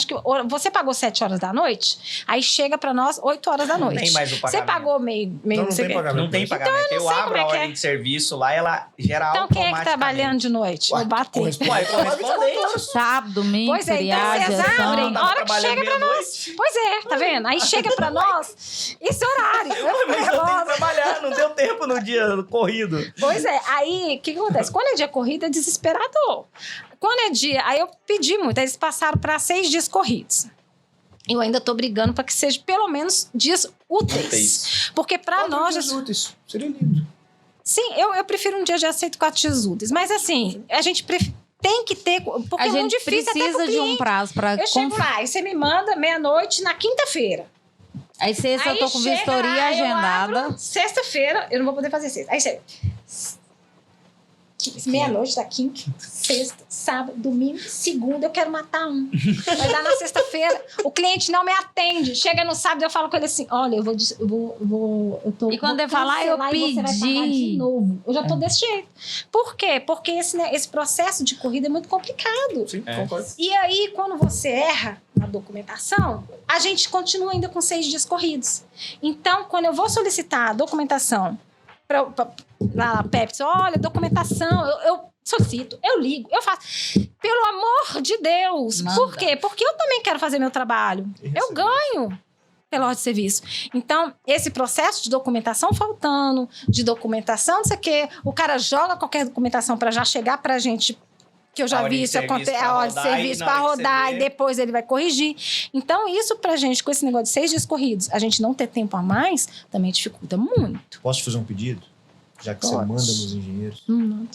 Speaker 4: você pagou 7 horas da noite, aí chega pra nós 8 horas da
Speaker 3: Não
Speaker 4: noite.
Speaker 3: tem mais o
Speaker 4: Você
Speaker 3: pagamento.
Speaker 4: pagou meio
Speaker 1: Então
Speaker 4: não
Speaker 1: não
Speaker 4: sei
Speaker 1: tem
Speaker 4: o quê.
Speaker 1: pagamento.
Speaker 3: Não tem
Speaker 1: mais.
Speaker 3: pagamento.
Speaker 4: eu não
Speaker 3: Eu
Speaker 4: sei
Speaker 3: abro
Speaker 4: como é
Speaker 3: a
Speaker 4: que é.
Speaker 3: ordem de serviço lá, ela gera
Speaker 4: Então quem é que tá
Speaker 3: automaticamente.
Speaker 4: trabalhando de noite?
Speaker 1: Ué,
Speaker 4: Vou bater.
Speaker 3: Ué, correspondente.
Speaker 2: Sábado, domingo,
Speaker 4: Pois é, então
Speaker 2: feriado,
Speaker 4: vocês
Speaker 2: gestão.
Speaker 4: abrem. A hora que
Speaker 3: Trabalhando
Speaker 4: chega pra
Speaker 3: meia-noite.
Speaker 4: Pois é, tá vendo? Aí chega pra nós esse horário. Eu
Speaker 3: Mas
Speaker 4: fico
Speaker 3: eu tenho que
Speaker 4: nervosa.
Speaker 3: trabalhar, não deu tempo no dia corrido.
Speaker 4: Pois é, aí o que acontece? Quando é dia corrido, é desesperador. Quando é dia, aí eu pedi muito, aí eles passaram para 6 dias corridos. Eu ainda tô brigando para que seja pelo menos dias úteis. Porque para
Speaker 1: 4
Speaker 4: nós.
Speaker 1: dias úteis. Seria lindo.
Speaker 4: Sim, eu prefiro um dia de aceito 4 dias úteis. Mas assim, a gente tem que ter. Porque
Speaker 2: A
Speaker 4: é muito
Speaker 2: gente
Speaker 4: difícil até
Speaker 2: precisa
Speaker 4: pro
Speaker 2: de um
Speaker 4: cliente.
Speaker 2: prazo para
Speaker 4: Eu chego lá, aí você me manda meia-noite na quita-feira.
Speaker 2: Aí sexta eu
Speaker 4: Aí
Speaker 2: tô com
Speaker 4: chega
Speaker 2: vistoria
Speaker 4: lá, eu
Speaker 2: agendada.
Speaker 4: abro, sexta-feira, eu não vou poder fazer sexta. Aí você. Meia-noite da quinta, sexta, sábado, domingo, segunda, eu quero matar um. Vai dar na sexta-feira, o cliente não me atende. Chega no sábado, eu falo com ele assim: olha, eu tô.
Speaker 2: E quando
Speaker 4: vou
Speaker 2: ele falar, eu
Speaker 4: cancelar e você vai pagar
Speaker 2: pedi.
Speaker 4: de novo. Eu já tô desse jeito. Por quê? Porque esse processo de corrida é muito complicado.
Speaker 1: Sim,
Speaker 3: É.
Speaker 1: concordo.
Speaker 4: E aí, quando você erra na documentação, a gente continua ainda com 6 dias corridos. Então, quando eu vou solicitar a documentação lá na Pepsi, olha, documentação, eu solicito, eu ligo, eu faço. Pelo amor de Deus!
Speaker 2: Manda.
Speaker 4: Por quê? Porque eu também quero fazer meu trabalho. Eu ganho pela hora de serviço. Então, esse processo de documentação faltando, de documentação, não sei o quê, o cara joga qualquer documentação para já chegar pra gente, que eu
Speaker 3: A
Speaker 4: já
Speaker 3: hora
Speaker 4: vi
Speaker 3: de
Speaker 4: isso
Speaker 3: serviço
Speaker 4: acontecer,
Speaker 3: pra
Speaker 4: a hora de
Speaker 3: rodar, e
Speaker 4: serviço
Speaker 3: na
Speaker 4: para
Speaker 3: hora que você
Speaker 4: rodar,
Speaker 3: vê-
Speaker 4: e depois ele vai corrigir. Então, isso pra gente, com esse negócio de 6 dias corridos, a gente não ter tempo a mais, também dificulta muito.
Speaker 1: Posso te fazer um pedido? Já que você manda nos engenheiros.
Speaker 4: Não.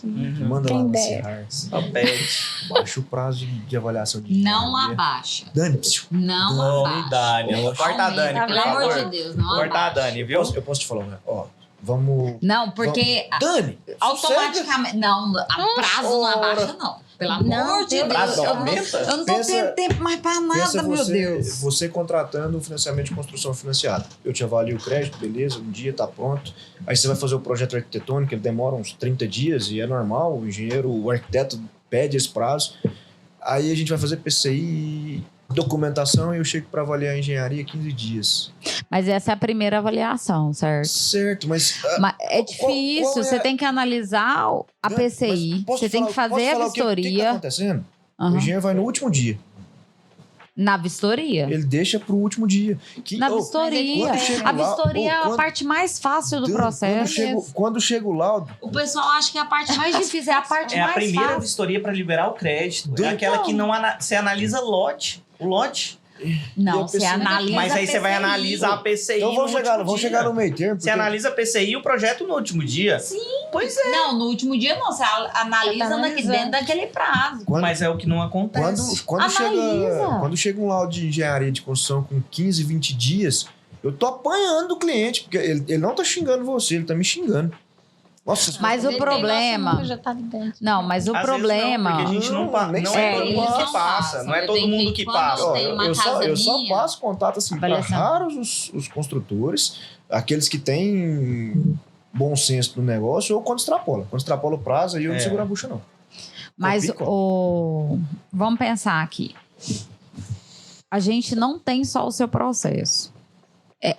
Speaker 1: Manda lá
Speaker 4: Quem
Speaker 1: no
Speaker 4: dera.
Speaker 1: CIARS.
Speaker 3: Só pede.
Speaker 1: Baixa o prazo de avaliação de
Speaker 2: Não
Speaker 1: engenharia.
Speaker 2: abaixa.
Speaker 1: Dani,
Speaker 2: Não abaixa.
Speaker 3: Dani. Corta a Dani, por
Speaker 2: Pelo amor
Speaker 3: favor.
Speaker 2: de Deus, não
Speaker 3: Corta a
Speaker 2: abaixa.
Speaker 3: Dani, viu?
Speaker 1: eu posso te falar, né? Ó, vamos...
Speaker 2: Não, porque
Speaker 1: Dani,
Speaker 2: automaticamente... Não, a prazo não abaixa, não. Pelo amor de Deus.
Speaker 3: prazo
Speaker 2: Eu
Speaker 3: aumenta?
Speaker 2: não tô
Speaker 1: Pensa-
Speaker 2: tendo tempo mais pra
Speaker 1: pensa
Speaker 2: nada, meu Deus.
Speaker 1: Você contratando um financiamento de construção financiado. Eu te avalio o crédito, beleza, um dia tá pronto. Aí você vai fazer o projeto arquitetônico, ele demora uns 30 dias e é normal, o engenheiro, o arquiteto pede esse prazo. Aí a gente vai fazer PCI, documentação e eu chego para avaliar a engenharia 15 dias.
Speaker 2: Mas essa é a primeira avaliação, certo?
Speaker 1: Certo, mas...
Speaker 2: Mas é difícil,
Speaker 1: qual é-
Speaker 2: você tem que analisar a
Speaker 1: Dani,
Speaker 2: PCI,
Speaker 1: mas posso
Speaker 2: você tem
Speaker 1: falar-
Speaker 2: que fazer
Speaker 1: posso
Speaker 2: a
Speaker 1: falar o que tá
Speaker 2: vistoria.
Speaker 1: acontecendo? O
Speaker 2: Aham.
Speaker 1: engenheiro vai no último dia.
Speaker 2: Na vistoria.
Speaker 1: Ele deixa pro último dia.
Speaker 2: Na vistoria.
Speaker 1: quando chega
Speaker 2: A
Speaker 1: lá-
Speaker 2: vistoria é a
Speaker 1: quando-
Speaker 2: parte mais fácil do
Speaker 1: Dani,
Speaker 2: processo.
Speaker 1: Quando chega o laudo,
Speaker 2: O pessoal acha que é a parte mais difícil, é a parte
Speaker 3: É a
Speaker 2: mais
Speaker 3: primeira
Speaker 2: fácil.
Speaker 3: vistoria para liberar o crédito. É
Speaker 1: Então.
Speaker 3: aquela que não você analisa lote. O lote.
Speaker 2: Não,
Speaker 1: E a
Speaker 2: você
Speaker 1: PCI?
Speaker 2: analisa
Speaker 3: Mas aí você vai
Speaker 2: PCI.
Speaker 3: analisar a PCI
Speaker 1: então
Speaker 3: no
Speaker 1: vamos chegar
Speaker 3: último dia.
Speaker 1: no meio termo.
Speaker 3: Você
Speaker 1: porque-
Speaker 3: analisa a PCI e o projeto no último dia.
Speaker 2: Sim.
Speaker 3: Pois é.
Speaker 2: Não, no último dia não, você analisa
Speaker 4: Tá
Speaker 2: daqui
Speaker 4: analisando.
Speaker 2: dentro daquele prazo.
Speaker 1: Quando-
Speaker 3: Mas é o que não acontece.
Speaker 2: Analisa.
Speaker 1: Quando chega um laudo de engenharia de construção com 15, 20 dias, eu tô apanhando o cliente, porque ele não tá xingando você, ele tá me xingando. Nossa,
Speaker 2: Mas o problema...
Speaker 4: Já tá ali dentro.
Speaker 2: Não, mas o
Speaker 3: Às vezes
Speaker 2: problema...
Speaker 3: não, porque a gente não,
Speaker 1: Nem
Speaker 3: não
Speaker 1: sei.
Speaker 3: é todo
Speaker 2: eles
Speaker 3: mundo
Speaker 2: não
Speaker 3: que passa.
Speaker 2: passam.
Speaker 3: Não é
Speaker 2: Eu
Speaker 3: todo
Speaker 2: tenho
Speaker 3: mundo
Speaker 2: que-
Speaker 3: que
Speaker 2: quando
Speaker 3: passa.
Speaker 2: eu
Speaker 1: ó,
Speaker 2: tenho uma
Speaker 1: eu
Speaker 2: casa
Speaker 1: só
Speaker 2: minha,
Speaker 1: passo contato assim para
Speaker 2: avaliação.
Speaker 1: raros os construtores, aqueles que têm bom senso no negócio, ou quando extrapola. Quando extrapola o prazo, aí eu não
Speaker 3: É.
Speaker 1: seguro a bucha, não.
Speaker 2: Mas
Speaker 1: Complica.
Speaker 2: vamos pensar aqui. A gente não tem só o seu processo.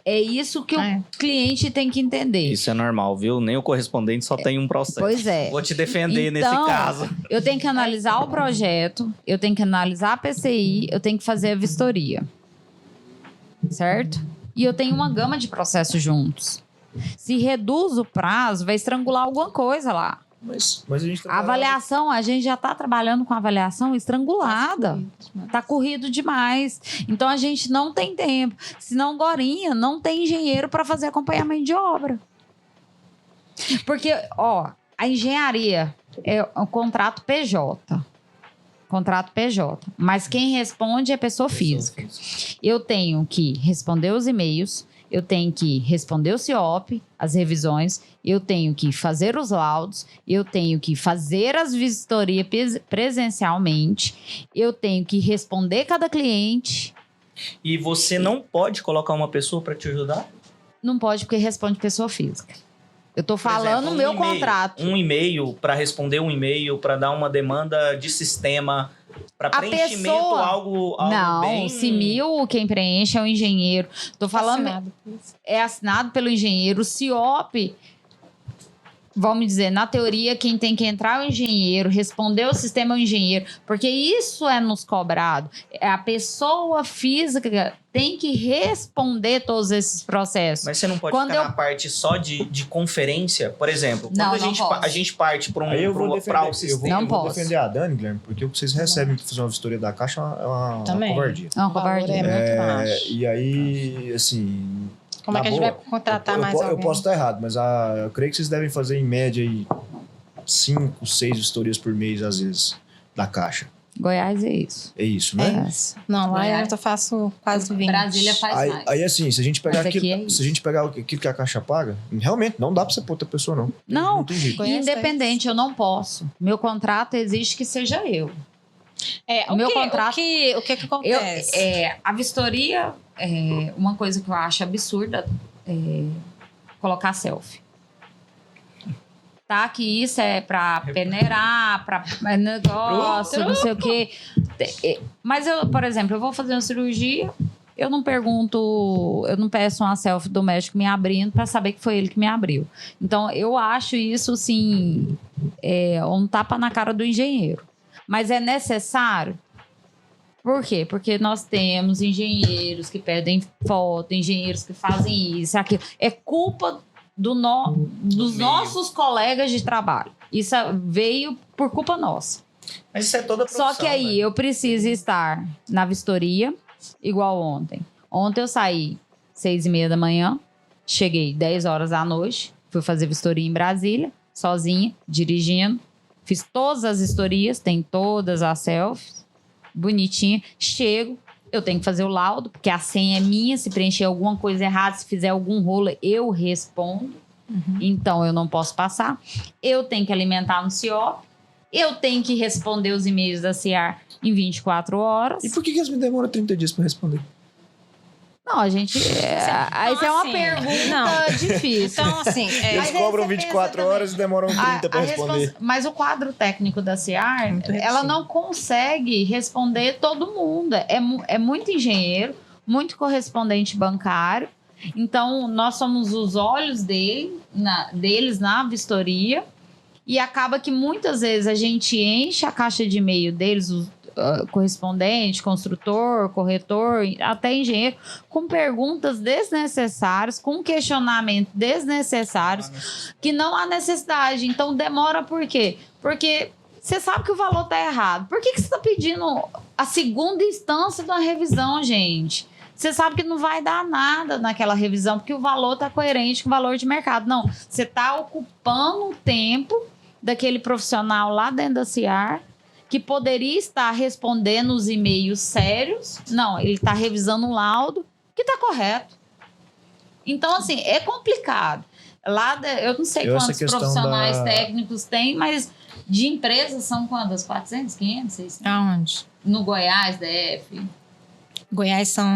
Speaker 2: É isso que
Speaker 4: É.
Speaker 2: o cliente tem que entender.
Speaker 3: Isso é normal, viu? Nem o correspondente só tem um processo.
Speaker 2: Pois é.
Speaker 3: Vou te defender
Speaker 2: Então,
Speaker 3: nesse caso.
Speaker 2: Eu tenho que analisar o projeto, eu tenho que analisar a PCI, eu tenho que fazer a vistoria. Certo? E eu tenho uma gama de processos juntos. Se reduz o prazo, vai estrangular alguma coisa lá.
Speaker 1: Mas a gente
Speaker 2: A avaliação, a gente já está trabalhando com avaliação estrangulada. Tá corrido demais. Então a gente não tem tempo. Senão, Gorinha, não tem engenheiro para fazer acompanhamento de obra. Porque, ó, a engenharia é um contrato PJ. Contrato PJ. Mas quem responde é pessoa física. Eu tenho que responder os e-mails, eu tenho que responder o CIOP, as revisões, eu tenho que fazer os laudos, eu tenho que fazer as vistorias presencialmente, eu tenho que responder cada cliente.
Speaker 3: E você não pode colocar uma pessoa para te ajudar?
Speaker 2: Não pode porque responde pessoa física. Eu tô
Speaker 3: Por
Speaker 2: falando
Speaker 3: exemplo,
Speaker 2: no meu
Speaker 3: e-mail.
Speaker 2: contrato.
Speaker 3: Um e-mail para responder um e-mail, para dar uma demanda de sistema, para
Speaker 2: A
Speaker 3: preenchimento,
Speaker 2: pessoa-
Speaker 3: algo
Speaker 2: Não,
Speaker 3: bem...
Speaker 2: CIMIL, quem preenche é o engenheiro. Tô falando,
Speaker 4: Assinado por isso.
Speaker 2: é assinado pelo engenheiro. O CIOP, vamos dizer, na teoria, quem tem que entrar é o engenheiro, responder o sistema é o engenheiro, porque isso é nos cobrado. A pessoa física tem que responder todos esses processos.
Speaker 3: Mas você não pode
Speaker 2: Quando
Speaker 3: ficar
Speaker 2: eu-
Speaker 3: na parte só de conferência? Por exemplo,
Speaker 2: Não,
Speaker 3: quando
Speaker 2: não posso.
Speaker 3: a gente parte para um
Speaker 1: Aí eu vou defender,
Speaker 3: o sistema...
Speaker 2: Não
Speaker 1: eu vou
Speaker 2: posso.
Speaker 1: defender a Dani, Guilherme, porque o que vocês recebem para fazer uma vistoria da Caixa é uma
Speaker 4: Também.
Speaker 1: covardia.
Speaker 2: É uma
Speaker 4: O valor
Speaker 2: covardia.
Speaker 4: é muito baixo.
Speaker 1: E aí, assim...
Speaker 4: Como é
Speaker 1: na
Speaker 4: que a gente
Speaker 1: boa,
Speaker 4: vai contratar
Speaker 1: eu,
Speaker 4: mais
Speaker 1: eu,
Speaker 4: alguém?
Speaker 1: eu posso estar errado, mas eu creio que vocês devem fazer em média aí 5, 6 vistorias por mês, às vezes, da Caixa.
Speaker 2: Goiás é isso.
Speaker 1: É isso, né?
Speaker 2: É isso.
Speaker 4: Não, lá
Speaker 2: Goiás.
Speaker 4: eu faço quase 20.
Speaker 2: Brasília faz
Speaker 1: Aí,
Speaker 2: mais.
Speaker 1: aí, assim, se a gente pegar
Speaker 2: Mas aqui
Speaker 1: aquilo,
Speaker 2: é isso.
Speaker 1: se a gente pegar aquilo que a Caixa paga, realmente não dá pra você pôr outra pessoa, não.
Speaker 2: Não,
Speaker 1: tem jeito.
Speaker 4: Conhece
Speaker 2: independente, eu não posso. Meu contrato exige que seja eu.
Speaker 4: É,
Speaker 2: O meu
Speaker 4: que,
Speaker 2: contrato-
Speaker 4: O que acontece?
Speaker 2: A vistoria, uma coisa que eu acho absurda é colocar selfie. Tá? Que isso é pra peneirar, pra negócio, não sei o quê. Mas eu, por exemplo, eu vou fazer uma cirurgia, eu não peço uma selfie do médico me abrindo pra saber que foi ele que me abriu. Então, eu acho isso, assim, um tapa na cara do engenheiro. Mas é necessário? Por quê? Porque nós temos engenheiros que pedem foto, engenheiros que fazem isso, aquilo. É culpa dos nossos colegas de trabalho. Isso veio por culpa nossa.
Speaker 3: Mas isso é toda a profissão,
Speaker 2: Só que aí
Speaker 3: né?
Speaker 2: eu preciso estar na vistoria, igual ontem. Ontem eu saí 6:30 da manhã, cheguei 10 horas da noite, Fui fazer vistoria em Brasília, sozinha, dirigindo. Fiz todas as vistorias, tem todas as selfies, bonitinha. Chego, eu tenho que fazer o laudo, porque a senha é minha. Se preencher alguma coisa errada, se fizer algum rolo, eu respondo. Então, eu não posso passar. Eu tenho que alimentar no CIOP. Eu tenho que responder os e-mails da CIAR em 24 horas.
Speaker 1: E por que eles me demoram 30 dias pra responder?
Speaker 2: Não, a gente... Isso é uma
Speaker 4: assim,
Speaker 2: pergunta difícil.
Speaker 4: Então, assim...
Speaker 1: Eles
Speaker 2: Mas aí
Speaker 1: cobram
Speaker 2: você
Speaker 1: 24
Speaker 2: pensa
Speaker 1: horas e demoram 30 pra responder.
Speaker 2: Mas o quadro técnico da CIAR,
Speaker 4: Muito
Speaker 2: ela
Speaker 4: reticente.
Speaker 2: não consegue responder todo mundo. É muito engenheiro, muito correspondente bancário. Então, nós somos os olhos deles na vistoria. E acaba que muitas vezes a gente enche a caixa de e-mail deles, correspondente, construtor, corretor, até engenheiro, com perguntas desnecessárias, com questionamentos desnecessários, que não há necessidade. Então, demora por quê? Porque você sabe que o valor está errado. Por que você está pedindo a segunda instância da revisão, gente? Você sabe que não vai dar nada naquela revisão, porque o valor está coerente com o valor de mercado. Não, você está ocupando o tempo daquele profissional lá dentro da CIAR, que poderia estar respondendo os e-mails sérios. Não, ele está revisando um laudo que está correto. Então, assim, é complicado. Lá, eu não sei quantos profissionais técnicos tem, mas de empresas são quantas? 400, 500, 600?
Speaker 4: Aonde?
Speaker 2: No Goiás, DF.
Speaker 4: Goiás são,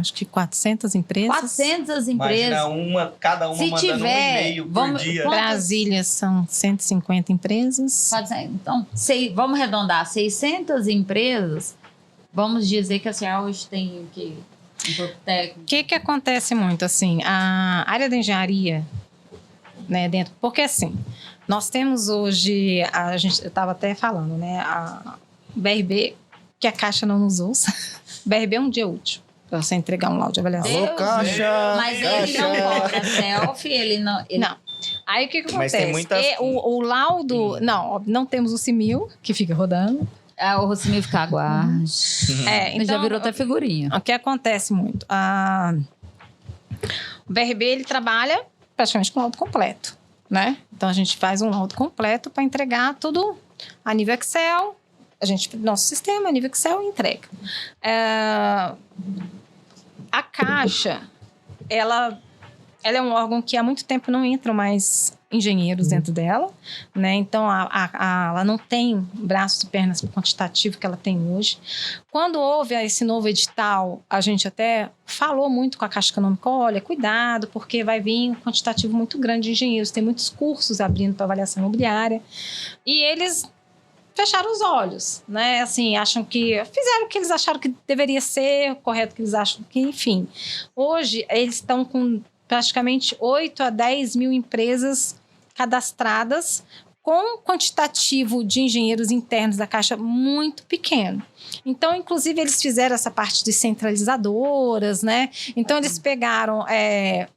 Speaker 4: acho que 400 empresas.
Speaker 2: 400 empresas.
Speaker 3: Imagina cada uma
Speaker 2: Se
Speaker 3: mandando
Speaker 2: tiver,
Speaker 3: um e-mail por
Speaker 2: vamos-
Speaker 3: dia.
Speaker 2: quantas-
Speaker 4: Brasília são 150 empresas.
Speaker 2: 400. Então, vamos arredondar, 600 empresas. Vamos dizer que a CIAR hoje tem o quê? Um corpo técnico.
Speaker 4: O que acontece muito, assim, a área da engenharia, né, dentro... Porque, assim, nós temos hoje, eu estava até falando, né, a BRB, que a Caixa não nos ouça, BRB é um dia útil para você entregar um laudo de avaliação.
Speaker 1: Alô,
Speaker 2: Deus,
Speaker 1: Caixa!
Speaker 2: Mas ele não cobra selfie, ele não...
Speaker 4: Não. Aí, o que
Speaker 3: Mas
Speaker 4: acontece?
Speaker 3: tem muitas-
Speaker 4: O laudo... Não temos o CIMIL, que fica rodando.
Speaker 2: O Rocimil fica aguarde.
Speaker 4: Então,
Speaker 2: Já virou até figurinha.
Speaker 4: O que acontece muito? O BRB, ele trabalha praticamente com laudo completo, né? Então, a gente faz um laudo completo para entregar tudo a nível Excel. Nosso sistema, a nível Excel, entrega. A Caixa, ela é um órgão que há muito tempo não entram mais engenheiros dentro dela, né? Então, ela não tem braços e pernas quantitativo que ela tem hoje. Quando houve esse novo edital, a gente até falou muito com a Caixa Econômica, olha, cuidado, porque vai vir um quantitativo muito grande de engenheiros, tem muitos cursos abrindo para avaliação imobiliária, e eles fecharam os olhos, né? Assim, fizeram o que eles acharam que deveria ser, o correto que eles acham que, enfim. Hoje, eles estão com praticamente 8 a 10 mil empresas cadastradas, com quantitativo de engenheiros internos da Caixa muito pequeno. Então, inclusive, eles fizeram essa parte de centralizadoras, né? Então, eles pegaram...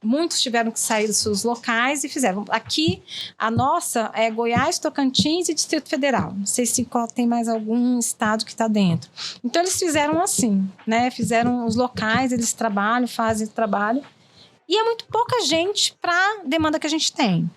Speaker 4: muitos tiveram que sair dos seus locais e fizeram. Aqui, a nossa é Goiás, Tocantins e Distrito Federal. Não sei se tem mais algum estado que está dentro. Então, eles fizeram assim, né? Fizeram os locais, eles trabalham, fazem trabalho. E é muito pouca gente para a demanda que a gente tem.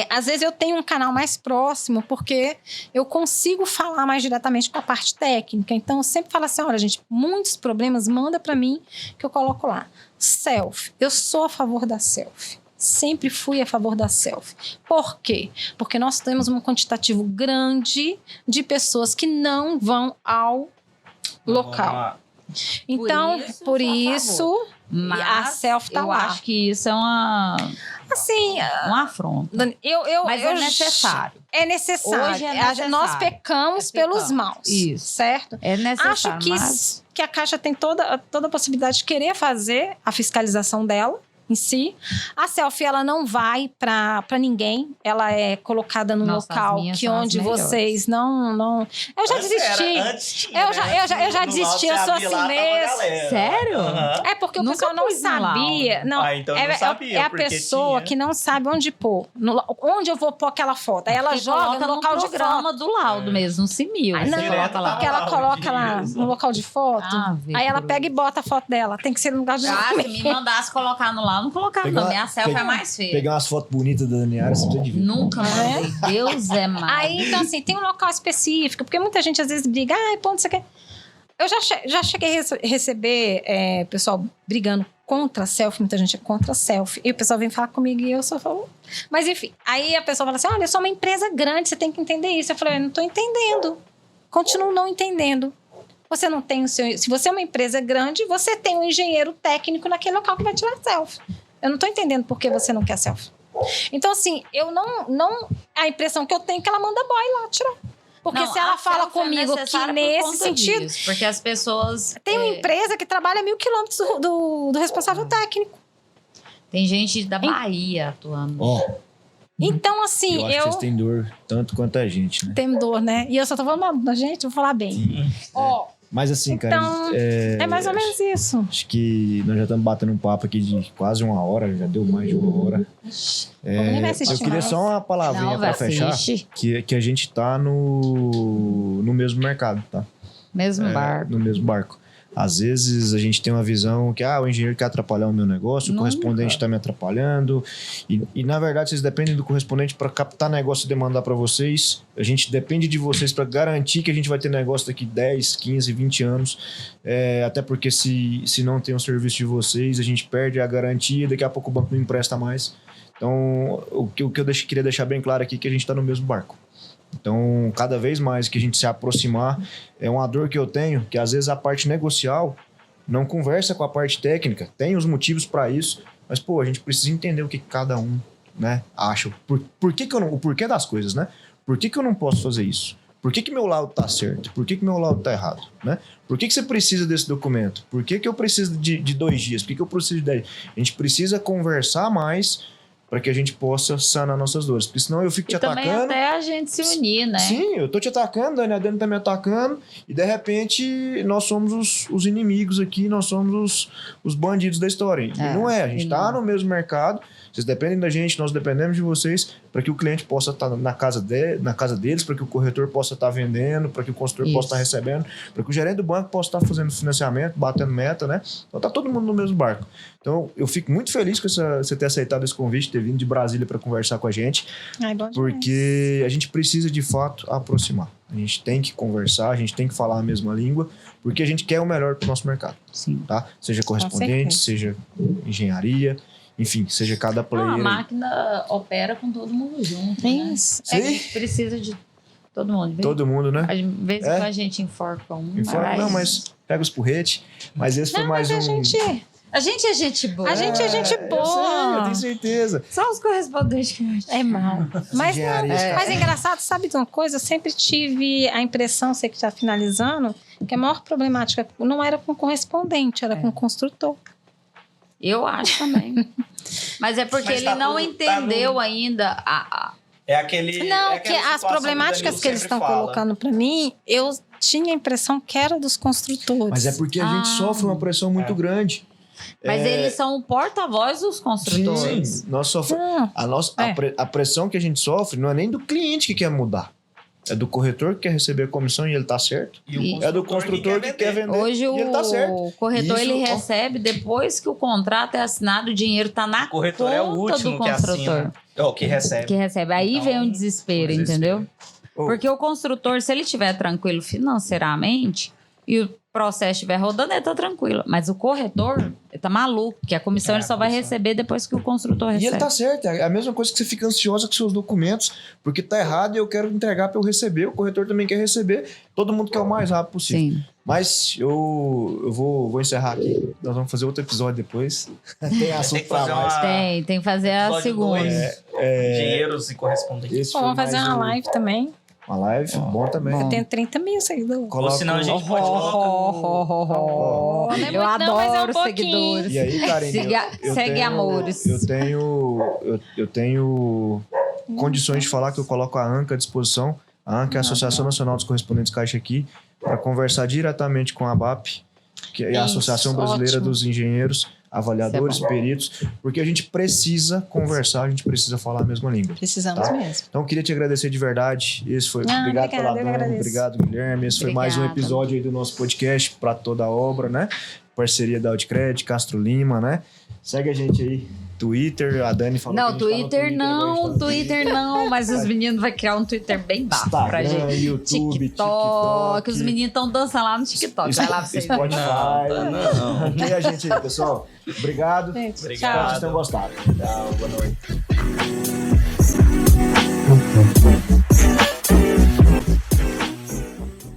Speaker 4: Às vezes eu tenho um canal mais próximo, porque eu consigo falar mais diretamente com a parte técnica. Então, eu sempre falo assim, olha, gente, muitos problemas, manda para mim que eu coloco lá. Selfie. Eu sou a favor da selfie. Sempre fui a favor da selfie. Por quê? Porque nós temos um quantitativo grande de pessoas que não vão ao local. Então, por isso
Speaker 2: Mas
Speaker 4: a selfie tá
Speaker 2: eu
Speaker 4: lá.
Speaker 2: acho que isso é
Speaker 4: Assim,
Speaker 2: uma afronta.
Speaker 4: Mas
Speaker 2: é necessário.
Speaker 4: É necessário.
Speaker 2: Hoje é necessário.
Speaker 4: Nós pecamos pelos maus.
Speaker 2: Isso.
Speaker 4: Certo?
Speaker 2: É necessário.
Speaker 4: Acho que a Caixa tem toda a possibilidade de querer fazer a fiscalização dela em si. A selfie, ela não vai para ninguém. Ela é colocada num local que onde vocês não... Eu já desisti. Eu já desisti. Eu sou assim mesmo.
Speaker 2: Sério?
Speaker 4: É porque o
Speaker 2: Nunca
Speaker 4: pessoal não
Speaker 2: pus no
Speaker 4: sabia.
Speaker 2: laudo.
Speaker 4: Não,
Speaker 3: Então eu não sabia,
Speaker 4: é a
Speaker 3: porque
Speaker 4: pessoa
Speaker 3: tinha.
Speaker 4: que não sabe onde pôr. Onde eu vou pôr aquela foto? Aí ela
Speaker 2: Porque
Speaker 4: joga
Speaker 2: coloca
Speaker 4: no local de
Speaker 2: programa
Speaker 4: foto.
Speaker 2: do laudo mesmo, no CIMIL.
Speaker 4: Aí
Speaker 2: Você
Speaker 4: não,
Speaker 2: coloca lá.
Speaker 4: porque ela coloca lá no local de foto.
Speaker 2: Ah,
Speaker 4: Aí ela pega e bota a foto dela. Tem que ser no lugar de
Speaker 2: Se me mandasse colocar no laudo, não colocava,
Speaker 1: Pegar-
Speaker 2: não. Minha selfie é
Speaker 1: pegar-
Speaker 2: mais feia.
Speaker 1: Pegar umas fotos bonitas da Daniara, você precisa de ver.
Speaker 2: Nunca mandei. Deus é mais.
Speaker 4: Aí, então, assim, tem um local específico, porque muita gente às vezes briga, ponto, você quer. Eu já cheguei a receber pessoal brigando contra selfie, muita gente é contra selfie. E o pessoal vem falar comigo e eu só falo. Mas enfim, aí a pessoa fala assim: olha, eu sou uma empresa grande, você tem que entender isso. Eu falei: eu não estou entendendo. Continuo não entendendo. Você não tem o seu. Se você é uma empresa grande, você tem um engenheiro técnico naquele local que vai tirar selfie. Eu não estou entendendo por que você não quer selfie. Então, assim, eu não. A impressão que eu tenho é que ela manda boy lá tirar. Porque
Speaker 2: Não,
Speaker 4: se ela
Speaker 2: a
Speaker 4: fala
Speaker 2: selfie é
Speaker 4: comigo que
Speaker 2: necessária por
Speaker 4: nesse
Speaker 2: conta
Speaker 4: sentido.
Speaker 2: disso, porque as pessoas.
Speaker 4: Tem uma empresa que trabalha a 1.000 quilômetros do responsável técnico.
Speaker 2: Tem gente da Bahia atuando.
Speaker 1: Ó,
Speaker 4: Então, assim,
Speaker 1: eu acho que vocês têm dor tanto quanto a gente, né?
Speaker 4: tenho dor, né? E eu só tô falando mal da gente, vou falar bem. Ó,
Speaker 1: Mas assim,
Speaker 4: então,
Speaker 1: cara...
Speaker 4: é mais ou menos isso.
Speaker 1: Acho que nós já estamos batendo um papo aqui de quase 1 hora, já deu mais de 1 hora.
Speaker 4: Nem vai assistir
Speaker 1: Eu queria
Speaker 4: mais.
Speaker 1: só uma palavrinha
Speaker 2: Não,
Speaker 1: para
Speaker 2: vai
Speaker 1: fechar,
Speaker 2: assistir.
Speaker 1: que a gente tá no mesmo mercado, tá?
Speaker 2: Mesmo bar.
Speaker 1: No mesmo barco. Às vezes a gente tem uma visão que o engenheiro quer atrapalhar o meu negócio, o correspondente está me atrapalhando. E na verdade vocês dependem do correspondente para captar negócio e demandar para vocês. A gente depende de vocês para garantir que a gente vai ter negócio daqui 10, 15, 20 anos. Até porque se não tem o serviço de vocês, a gente perde a garantia, daqui a pouco o banco não empresta mais. Então, o que eu queria deixar bem claro aqui é que a gente está no mesmo barco. Então, cada vez mais que a gente se aproximar, é uma dor que eu tenho, que às vezes a parte negocial não conversa com a parte técnica, tem os motivos para isso, mas, pô, a gente precisa entender o que cada um, né, acha. Por que que eu não, o porquê das coisas, né? Por que que eu não posso fazer isso? Por que que meu laudo tá certo? Por que que meu laudo tá errado? Né? Por que que você precisa desse documento? Por que que eu preciso de 2 dias? Por que que eu preciso de 10? A gente precisa conversar mais para que a gente possa sanar nossas dores. Porque senão eu fico te
Speaker 2: E também
Speaker 1: atacando.
Speaker 2: até a gente se unir, né?
Speaker 1: Sim, eu tô te atacando, a Dani tá me atacando, e de repente nós somos os inimigos aqui, nós somos os bandidos da história. E não é, a gente tá no mesmo mercado, vocês dependem da gente, nós dependemos de vocês, para que o cliente possa estar na casa deles, para que o corretor possa estar vendendo, para que o consultor possa estar recebendo, para que o gerente do banco possa estar fazendo financiamento, batendo meta, né? Então tá todo mundo no mesmo barco. Então eu fico muito feliz com você ter aceitado esse convite, ter vindo de Brasília para conversar com a gente.
Speaker 4: Ai, bom demais.
Speaker 1: Porque a gente precisa, de fato, aproximar. A gente tem que conversar, a gente tem que falar a mesma língua, porque a gente quer o melhor para o nosso mercado.
Speaker 2: Sim.
Speaker 1: Tá? Seja correspondente, seja engenharia, enfim, seja cada player.
Speaker 2: Não, a
Speaker 1: aí.
Speaker 2: máquina opera com todo mundo junto, né?
Speaker 4: Isso.
Speaker 2: A gente precisa de todo mundo.
Speaker 1: Todo mundo, né?
Speaker 2: Às vezes a gente enforca um.
Speaker 1: Não, mas pega os porretes. Mas esse foi mais
Speaker 4: mas
Speaker 1: um...
Speaker 2: A gente é gente boa.
Speaker 4: A gente é gente boa.
Speaker 1: Eu sei, eu tenho certeza.
Speaker 2: Só os correspondentes que
Speaker 4: É mal. Mas
Speaker 1: engenharias, cara.
Speaker 4: mas é engraçado, sabe de uma coisa? Eu sempre tive a impressão, sei que está finalizando, que a maior problemática não era com correspondente, era com o construtor.
Speaker 2: Eu acho também. Mas é porque
Speaker 3: Mas
Speaker 2: ele
Speaker 3: tá
Speaker 2: não
Speaker 3: no-
Speaker 2: entendeu ainda a...
Speaker 3: É aquele.
Speaker 4: Não,
Speaker 3: é
Speaker 4: que
Speaker 3: aquela
Speaker 4: as
Speaker 3: situação
Speaker 4: problemáticas
Speaker 3: o
Speaker 4: que eles
Speaker 3: Danilo
Speaker 4: estão
Speaker 3: sempre fala.
Speaker 4: colocando para mim, eu tinha a impressão que era dos construtores.
Speaker 1: Mas é porque a gente sofre uma pressão muito grande.
Speaker 2: Mas eles são o porta-voz dos construtores.
Speaker 1: Sim, nós sofremos. A pressão que a gente sofre não é nem do cliente que quer mudar. É do corretor que quer receber a comissão e ele tá certo.
Speaker 3: E o
Speaker 1: É do construtor que quer vender
Speaker 2: Hoje
Speaker 1: e ele tá certo.
Speaker 2: o corretor
Speaker 1: Isso,
Speaker 2: ele
Speaker 1: ó.
Speaker 2: recebe depois que o contrato é assinado, o dinheiro tá na
Speaker 3: O corretor
Speaker 2: conta
Speaker 3: é o
Speaker 2: do
Speaker 3: último que
Speaker 2: construtor.
Speaker 3: assina. É o que recebe.
Speaker 2: Que recebe. Aí
Speaker 3: Então,
Speaker 2: vem o desespero, entendeu?
Speaker 1: Ô.
Speaker 2: Porque o construtor, se ele estiver tranquilo financeiramente e o processo estiver rodando, ele tá tranquilo. Mas o corretor, ele tá maluco, porque a comissão ele só vai receber depois que o construtor
Speaker 1: E
Speaker 2: recebe.
Speaker 1: ele tá certo, é a mesma coisa que você fica ansiosa com seus documentos, porque tá errado e eu quero entregar para eu receber, o corretor também quer receber, todo mundo quer o mais rápido possível.
Speaker 2: Sim.
Speaker 1: Mas eu vou encerrar aqui, nós vamos fazer outro episódio depois. Tem assunto
Speaker 3: Tem que
Speaker 1: pra
Speaker 3: fazer
Speaker 1: mais.
Speaker 2: Tem que fazer a
Speaker 3: Episódio
Speaker 2: segunda.
Speaker 3: dois, Engenheiros e correspondentes.
Speaker 1: Esse
Speaker 4: Pô,
Speaker 1: foi
Speaker 4: vamos fazer
Speaker 1: mais
Speaker 4: uma
Speaker 1: um-
Speaker 4: live também.
Speaker 1: Uma live, bom também.
Speaker 4: Eu tenho 30 mil seguidores.
Speaker 3: Ou
Speaker 1: Coloca
Speaker 3: senão a
Speaker 1: o-
Speaker 3: gente pode colocar.
Speaker 1: Ó,
Speaker 4: Não é muito
Speaker 2: Eu
Speaker 4: não, mas é um
Speaker 2: adoro
Speaker 4: pouquinho.
Speaker 2: seguidores.
Speaker 1: E aí, Karen,
Speaker 2: Segue amores.
Speaker 1: Eu tenho condições de falar que eu coloco a ANCA à disposição. A ANCA é a Associação Nacional dos Correspondentes Caixa aqui, para conversar diretamente com a ABAP, que é a
Speaker 4: Isso,
Speaker 1: Associação Brasileira
Speaker 4: ótimo.
Speaker 1: dos Engenheiros, avaliadores,
Speaker 2: Isso é bom.
Speaker 1: peritos, porque a gente precisa conversar, a gente precisa falar a mesma língua.
Speaker 4: Precisamos
Speaker 1: Tá.
Speaker 4: mesmo.
Speaker 1: Então, eu queria te agradecer de verdade. Esse foi.
Speaker 4: Ah,
Speaker 1: Obrigado
Speaker 4: obrigada,
Speaker 1: pela
Speaker 4: eu
Speaker 1: Dani,
Speaker 4: agradeço.
Speaker 1: obrigado, Guilherme. Esse foi mais um
Speaker 2: Obrigada.
Speaker 1: episódio aí do nosso podcast para toda a obra, né? Parceria da Audicred, Castro Lima, né? Segue a gente aí. Twitter, a Dani falou
Speaker 2: Não,
Speaker 1: que a gente tá no
Speaker 2: Twitter não, mas os meninos vão criar um Twitter bem bafo pra
Speaker 1: Instagram,
Speaker 2: gente.
Speaker 1: YouTube,
Speaker 2: TikTok, os meninos estão dançando lá no TikTok. Vai lá pra vocês.
Speaker 1: Spotify.
Speaker 3: Não.
Speaker 1: Aqui a gente aí, pessoal. Obrigado.
Speaker 4: Gente,
Speaker 3: Obrigado.
Speaker 1: Espero que
Speaker 4: tchau.
Speaker 1: vocês tenham gostado.
Speaker 3: Tchau, boa noite.